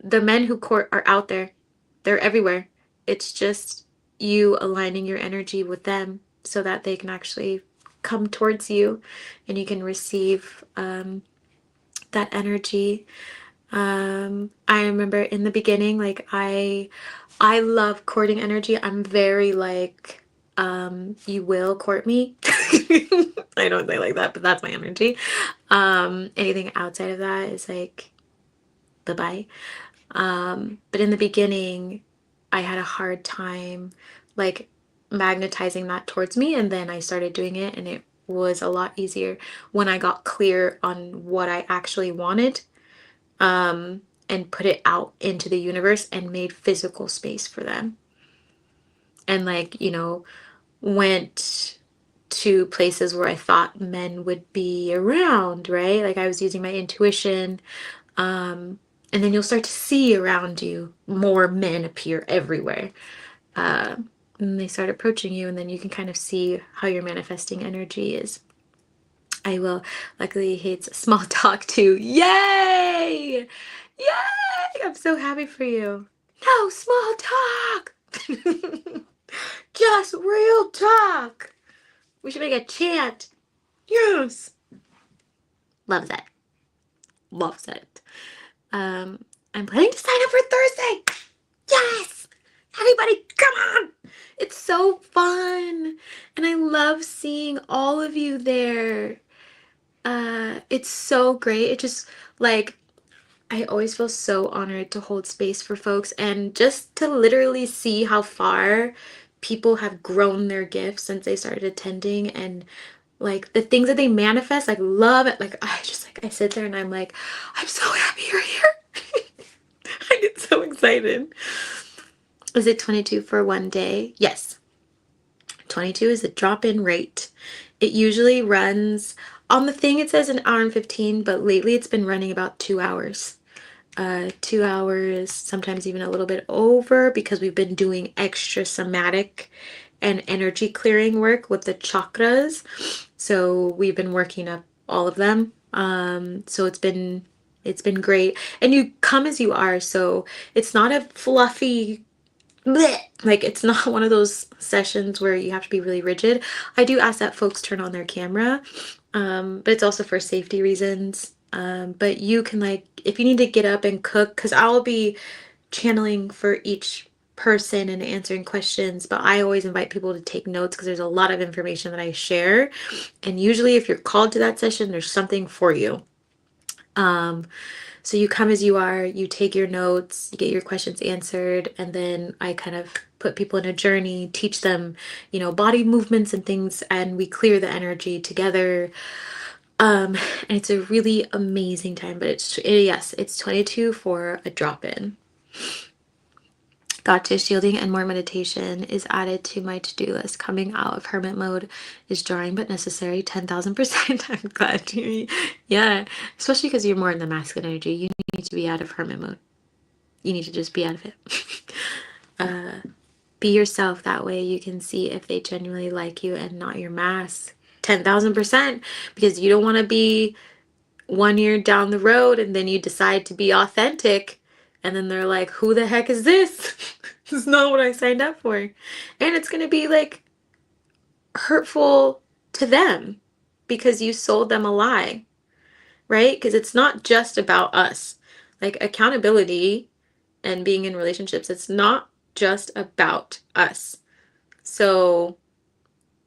the men who court are out there. They're everywhere. It's just you aligning your energy with them so that they can actually come towards you and you can receive that energy. I remember in the beginning, like I love courting energy. I'm very like, you will court me. I don't say like that, but that's my energy. Anything outside of that is like, bye-bye. But in the beginning, I had a hard time like magnetizing that towards me, and then I started doing it, and it was a lot easier when I got clear on what I actually wanted, and put it out into the universe and made physical space for them. And like, went to places where I thought men would be around, right? Like I was using my intuition. And then you'll start to see around you more men appear everywhere. Uh, and they start approaching you, and then you can kind of see how your manifesting energy is. I will. Luckily, he hates small talk too. Yay! Yay! I'm so happy for you. No small talk! Just real talk! We should make a chant. Yes! Loves it. Loves it. I'm planning to sign up for Thursday. Yes! Everybody, come on! It's so fun. And I love seeing all of you there. It's so great. It just like I always feel so honored to hold space for folks and just to literally see how far people have grown their gifts since they started attending and like the things that they manifest, like love it. Like I just like I sit there and I'm like, I'm so happy you're here. I get so excited. Is it 22 for one day? Yes. 22 is the drop-in rate. It usually runs on the thing it says an hour and 15, but lately it's been running about 2 hours. 2 hours, sometimes even a little bit over because we've been doing extra somatic and energy clearing work with the chakras. So we've been working up all of them. So it's been great. And you come as you are, so it's not a fluffy bleh. Like it's not one of those sessions where you have to be really rigid. I do ask that folks turn on their camera, but it's also for safety reasons. But you can like if you need to get up and cook, because I'll be channeling for each person and answering questions, but I always invite people to take notes because there's a lot of information that I share. And usually if you're called to that session, there's something for you. So you come as you are, you take your notes, you get your questions answered, and then I kind of put people in a journey, teach them, body movements and things, and we clear the energy together. And it's a really amazing time, but yes, it's 22 for a drop-in. Gotcha. Shielding and more meditation is added to my to-do list. Coming out of hermit mode is jarring but necessary. 10,000%. I'm glad you. Yeah, especially because you're more in the masculine energy. You need to be out of hermit mode. You need to just be out of it. Be yourself. That way you can see if they genuinely like you and not your mask. 10,000%. Because you don't want to be 1 year down the road and then you decide to be authentic and then they're like, who the heck is this? This is not what I signed up for. And it's going to be like hurtful to them because you sold them a lie, right? Because it's not just about us. Like accountability and being in relationships, it's not just about us. So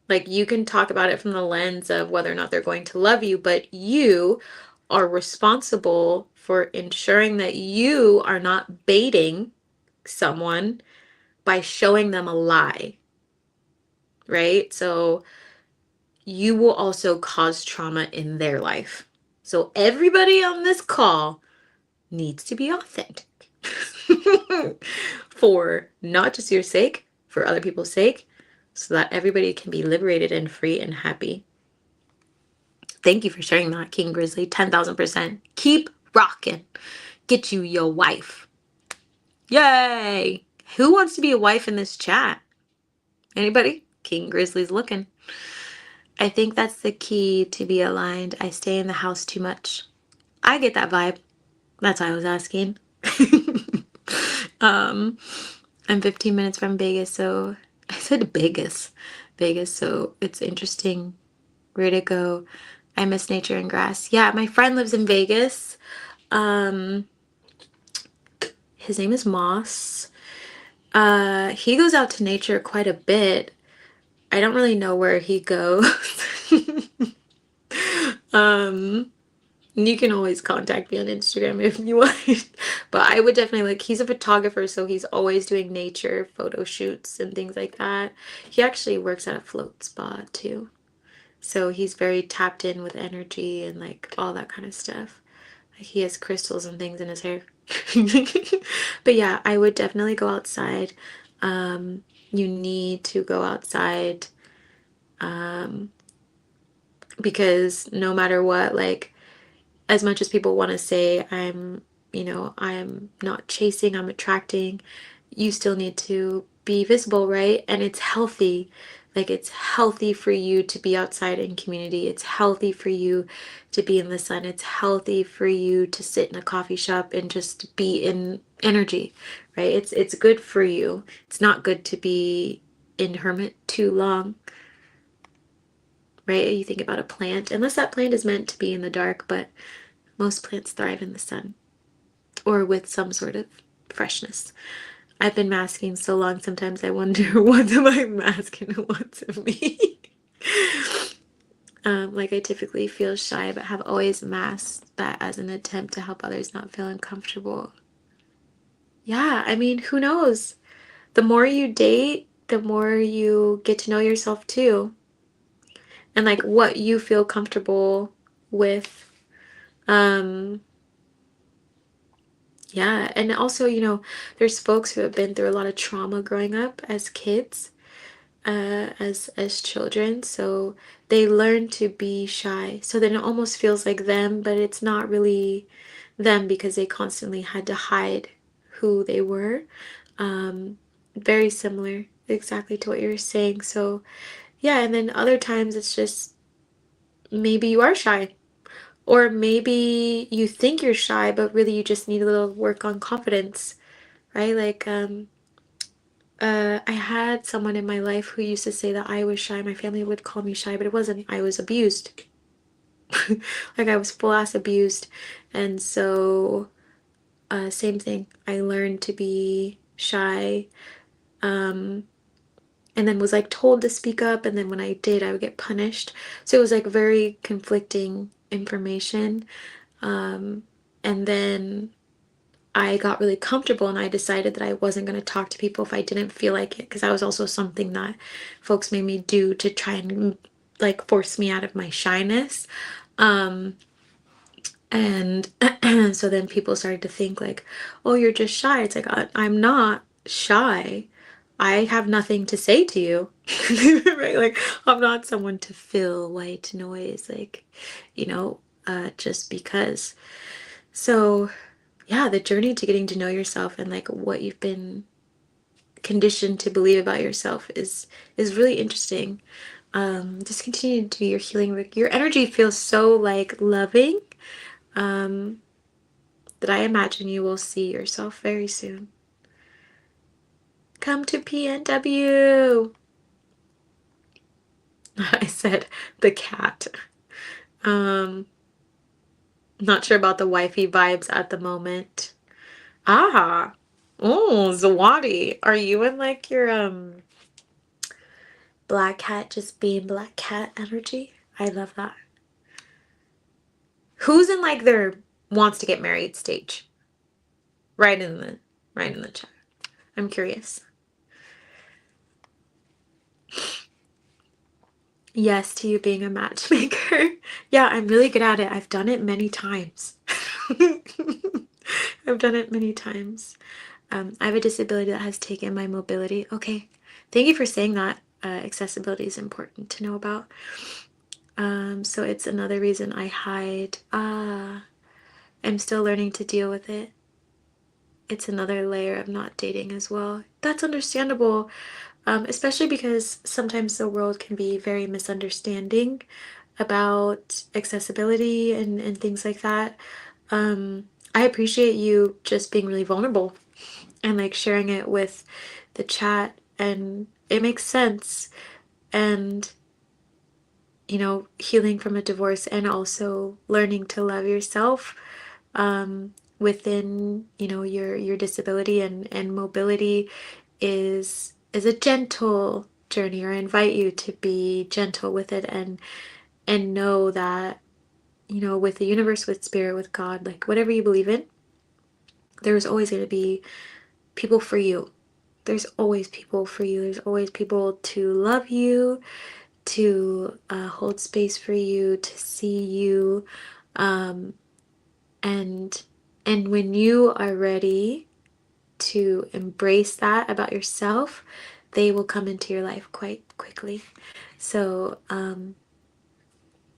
like you can talk about it from the lens of whether or not they're going to love you, but you are responsible for ensuring that you are not baiting someone by showing them a lie, right? So you will also cause trauma in their life. So everybody on this call needs to be authentic for not just your sake, for other people's sake, so that everybody can be liberated and free and happy. Thank you for sharing that, King Grizzly. 10,000%. Keep rocking. Get you your wife. Yay! Who wants to be a wife in this chat? Anybody? King Grizzly's looking. I think that's the key to be aligned. I stay in the house too much. I get that vibe. That's why I was asking. I'm 15 minutes from Vegas, so I said Vegas. Vegas, so it's interesting where to go. I miss nature and grass. Yeah, my friend lives in Vegas. His name is Moss. He goes out to nature quite a bit. I don't really know where he goes. You can always contact me on Instagram if you want. But I would definitely like, he's a photographer, so he's always doing nature photo shoots and things like that. He actually works at a float spa too. So he's very tapped in with energy and like all that kind of stuff. Like he has crystals and things in his hair. But yeah, I would definitely go outside. You need to go outside. Um, because no matter what, like, as much as people want to say I'm not chasing, I'm attracting, you still need to be visible, right? And it's healthy. Like, it's healthy for you to be outside in community. It's healthy for you to be in the sun. It's healthy for you to sit in a coffee shop and just be in energy, right? It's good for you. It's not good to be in hermit too long, right? You think about a plant, unless that plant is meant to be in the dark, but most plants thrive in the sun or with some sort of freshness. I've been masking so long, sometimes I wonder what am I masking and what's in me. Like, I typically feel shy, but have always masked that as an attempt to help others not feel uncomfortable. Yeah, I mean, who knows? The more you date, the more you get to know yourself too. And like what you feel comfortable with. Um, Yeah, and also, there's folks who have been through a lot of trauma growing up as kids, as children, so they learn to be shy. So then it almost feels like them, but it's not really them because they constantly had to hide who they were. Very similar, exactly to what you're saying. So yeah, and then other times it's just maybe you are shy. Or maybe you think you're shy, but really you just need a little work on confidence, right? Like, I had someone in my life who used to say that I was shy. My family would call me shy, but it wasn't. I was abused. Like, I was full ass abused. And so, same thing. I learned to be shy, um, and then was like told to speak up. And then when I did, I would get punished. So it was like very conflicting information. Um, and then I got really comfortable and I decided that I wasn't going to talk to people if I didn't feel like it, because that was also something that folks made me do to try and like force me out of my shyness. Um, and so then people started to think like, oh, you're just shy. It's like, I'm not shy. I have nothing to say to you. Right? Like, I'm not someone to fill white noise, like, just because. So yeah, the journey to getting to know yourself and like what you've been conditioned to believe about yourself is really interesting. Just continue to do your healing work. Your energy feels so like loving, um, that I imagine you will see yourself very soon. Come to PNW. I said the cat. Um, Not sure about the wifey vibes at the moment. Ah, oh, Zawadi, are you in like your Black cat just being black cat energy? I love that. Who's in like their wants to get married stage? Right in the right in the chat. I'm curious. Yes to you being a matchmaker. Yeah, I'm really good at it. I've done it many times. I've done it many times. I have a disability that has taken my mobility. Okay. Thank you for saying that. Accessibility is important to know about. So it's another reason I hide. I'm still learning to deal with it. It's another layer of not dating as well. That's understandable, especially because sometimes the world can be very misunderstanding about accessibility and things like that. I appreciate you just being really vulnerable and like sharing it with the chat, and it makes sense. And healing from a divorce and also learning to love yourself, within your disability and mobility is a gentle journey, or I invite you to be gentle with it, and know that with the universe, with spirit, with God, like whatever you believe in, there's always going to be people for you. There's always people for you. There's always people to love you, to hold space for you, to see you, um, and when you are ready to embrace that about yourself, they will come into your life quite quickly. So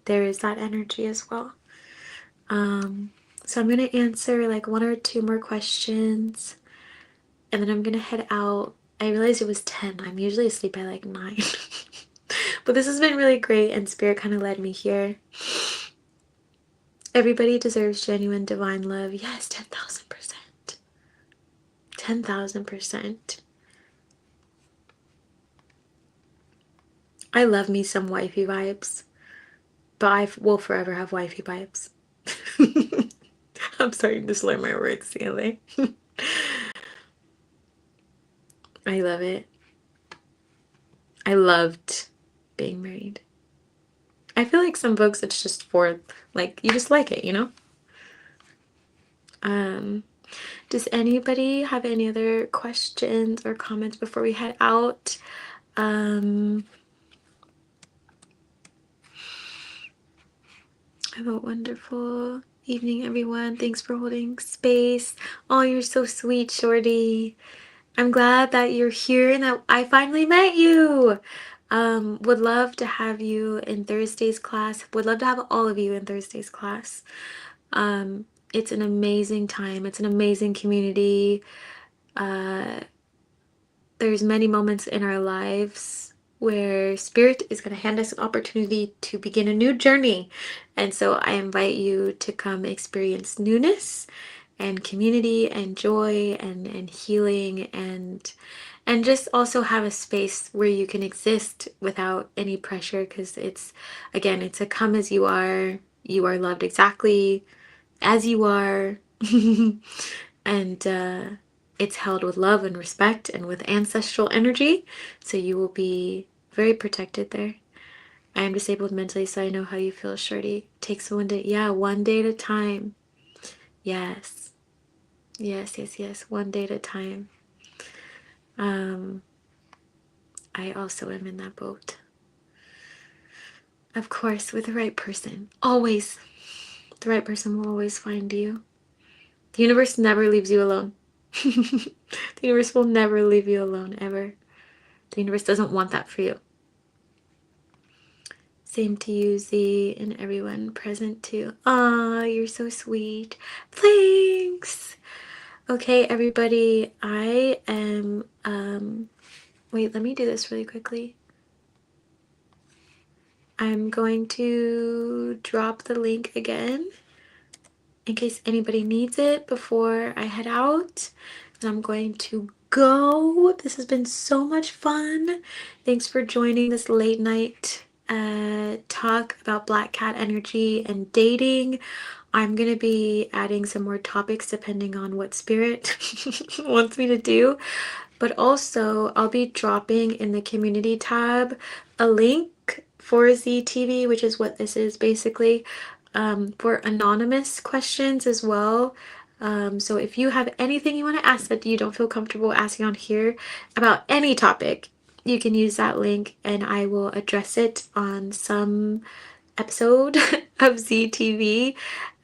there is that energy as well. So I'm going to answer like one or two more questions, and then I'm going to head out. I realized it was 10. I'm usually asleep by like 9. But this has been really great, and Spirit kind of led me here. Everybody deserves genuine divine love. Yes, 10,000%. 10,000%. I love me some wifey vibes, but I will forever have wifey vibes. I'm starting to slur my words, CLA. I love it. I loved being married. I feel like some folks it's just for, like, you just like it, you know? Does anybody have any other questions or comments before we head out? Have a wonderful evening, everyone. Thanks for holding space. Oh, you're so sweet, Shorty. I'm glad that you're here and that I finally met you. Would love to have you in Thursday's class. Would love to have all of you in Thursday's class. It's an amazing time. It's an amazing community. There's many moments in our lives where Spirit is going to hand us an opportunity to begin a new journey. And so I invite you to come experience newness and community and joy and healing and just also have a space where you can exist without any pressure, because it's, again, it's a come as you are. You are loved exactly as you are. And it's held with love and respect and with ancestral energy. So you will be very protected there. I am disabled mentally, so I know how you feel, Shorty. Takes one day. Yeah, one day at a time. Yes. Yes, yes, yes. One day at a time. I also am in that boat. Of course, with the right person. Always. The right person will always find you. The universe never leaves you alone. The universe will never leave you alone, ever. The universe doesn't want that for you. Same to you, Z, and everyone present too. Aw, you're so sweet. Thanks. Okay, everybody, I am, wait, let me do this really quickly. I'm going to drop the link again in case anybody needs it before I head out. And I'm going to go. This has been so much fun. Thanks for joining this late night talk about Black Cat energy and dating. I'm going to be adding some more topics depending on what Spirit wants me to do. But also, I'll be dropping in the community tab a link for ZTV, which is what this is basically, for anonymous questions as well. So if you have anything you want to ask that you don't feel comfortable asking on here about any topic, you can use that link and I will address it on some episode of ZTV.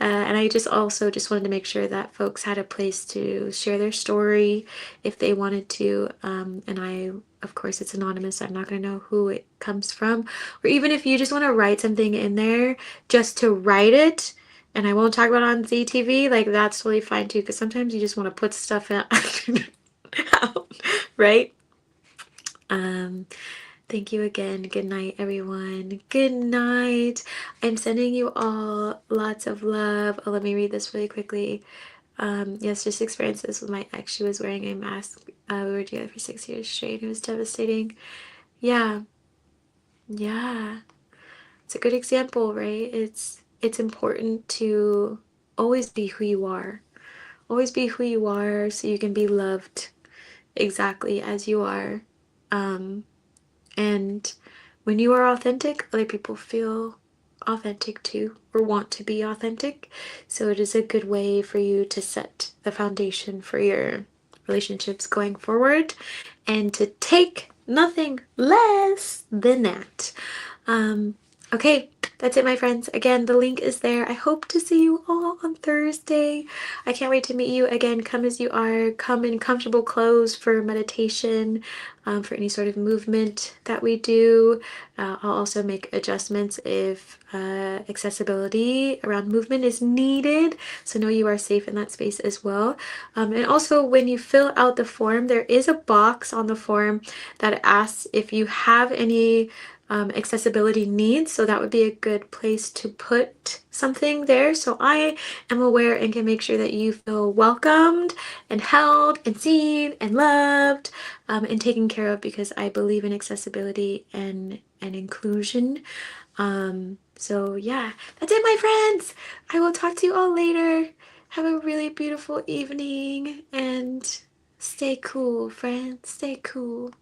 And I just also just wanted to make sure that folks had a place to share their story if they wanted to. And I, of course, it's anonymous, so I'm not going to know who it comes from. Or even if you just want to write something in there just to write it, and I won't talk about it on ZTV, like that's totally fine too, because sometimes you just want to put stuff out, out, right? Thank you again. Good night, everyone. Good night. I'm sending you all lots of love. Oh, let me read this really quickly. Yes, just experienced this with my ex. She was wearing a mask. We were together for 6 years straight. It was devastating. Yeah, yeah. It's a good example, right? It's important to always be who you are. Always be who you are so you can be loved exactly as you are. And when you are authentic, other people feel authentic too, or want to be authentic. So it is a good way for you to set the foundation for your relationships going forward and to take nothing less than that. Okay, That's it, my friends. Again, the link is there. I hope to see you all on Thursday. I can't wait to meet you again. Come as you are. Come in comfortable clothes for meditation, for any sort of movement that we do. I'll also make adjustments if accessibility around movement is needed. So know you are safe in that space as well. And also, when you fill out the form, there is a box on the form that asks if you have any accessibility needs. So that would be a good place to put something there. So I am aware and can make sure that you feel welcomed and held and seen and loved, and taken care of, because I believe in accessibility and inclusion. So yeah, that's it, my friends. I will talk to you all later. Have a really beautiful evening and stay cool, friends. Stay cool.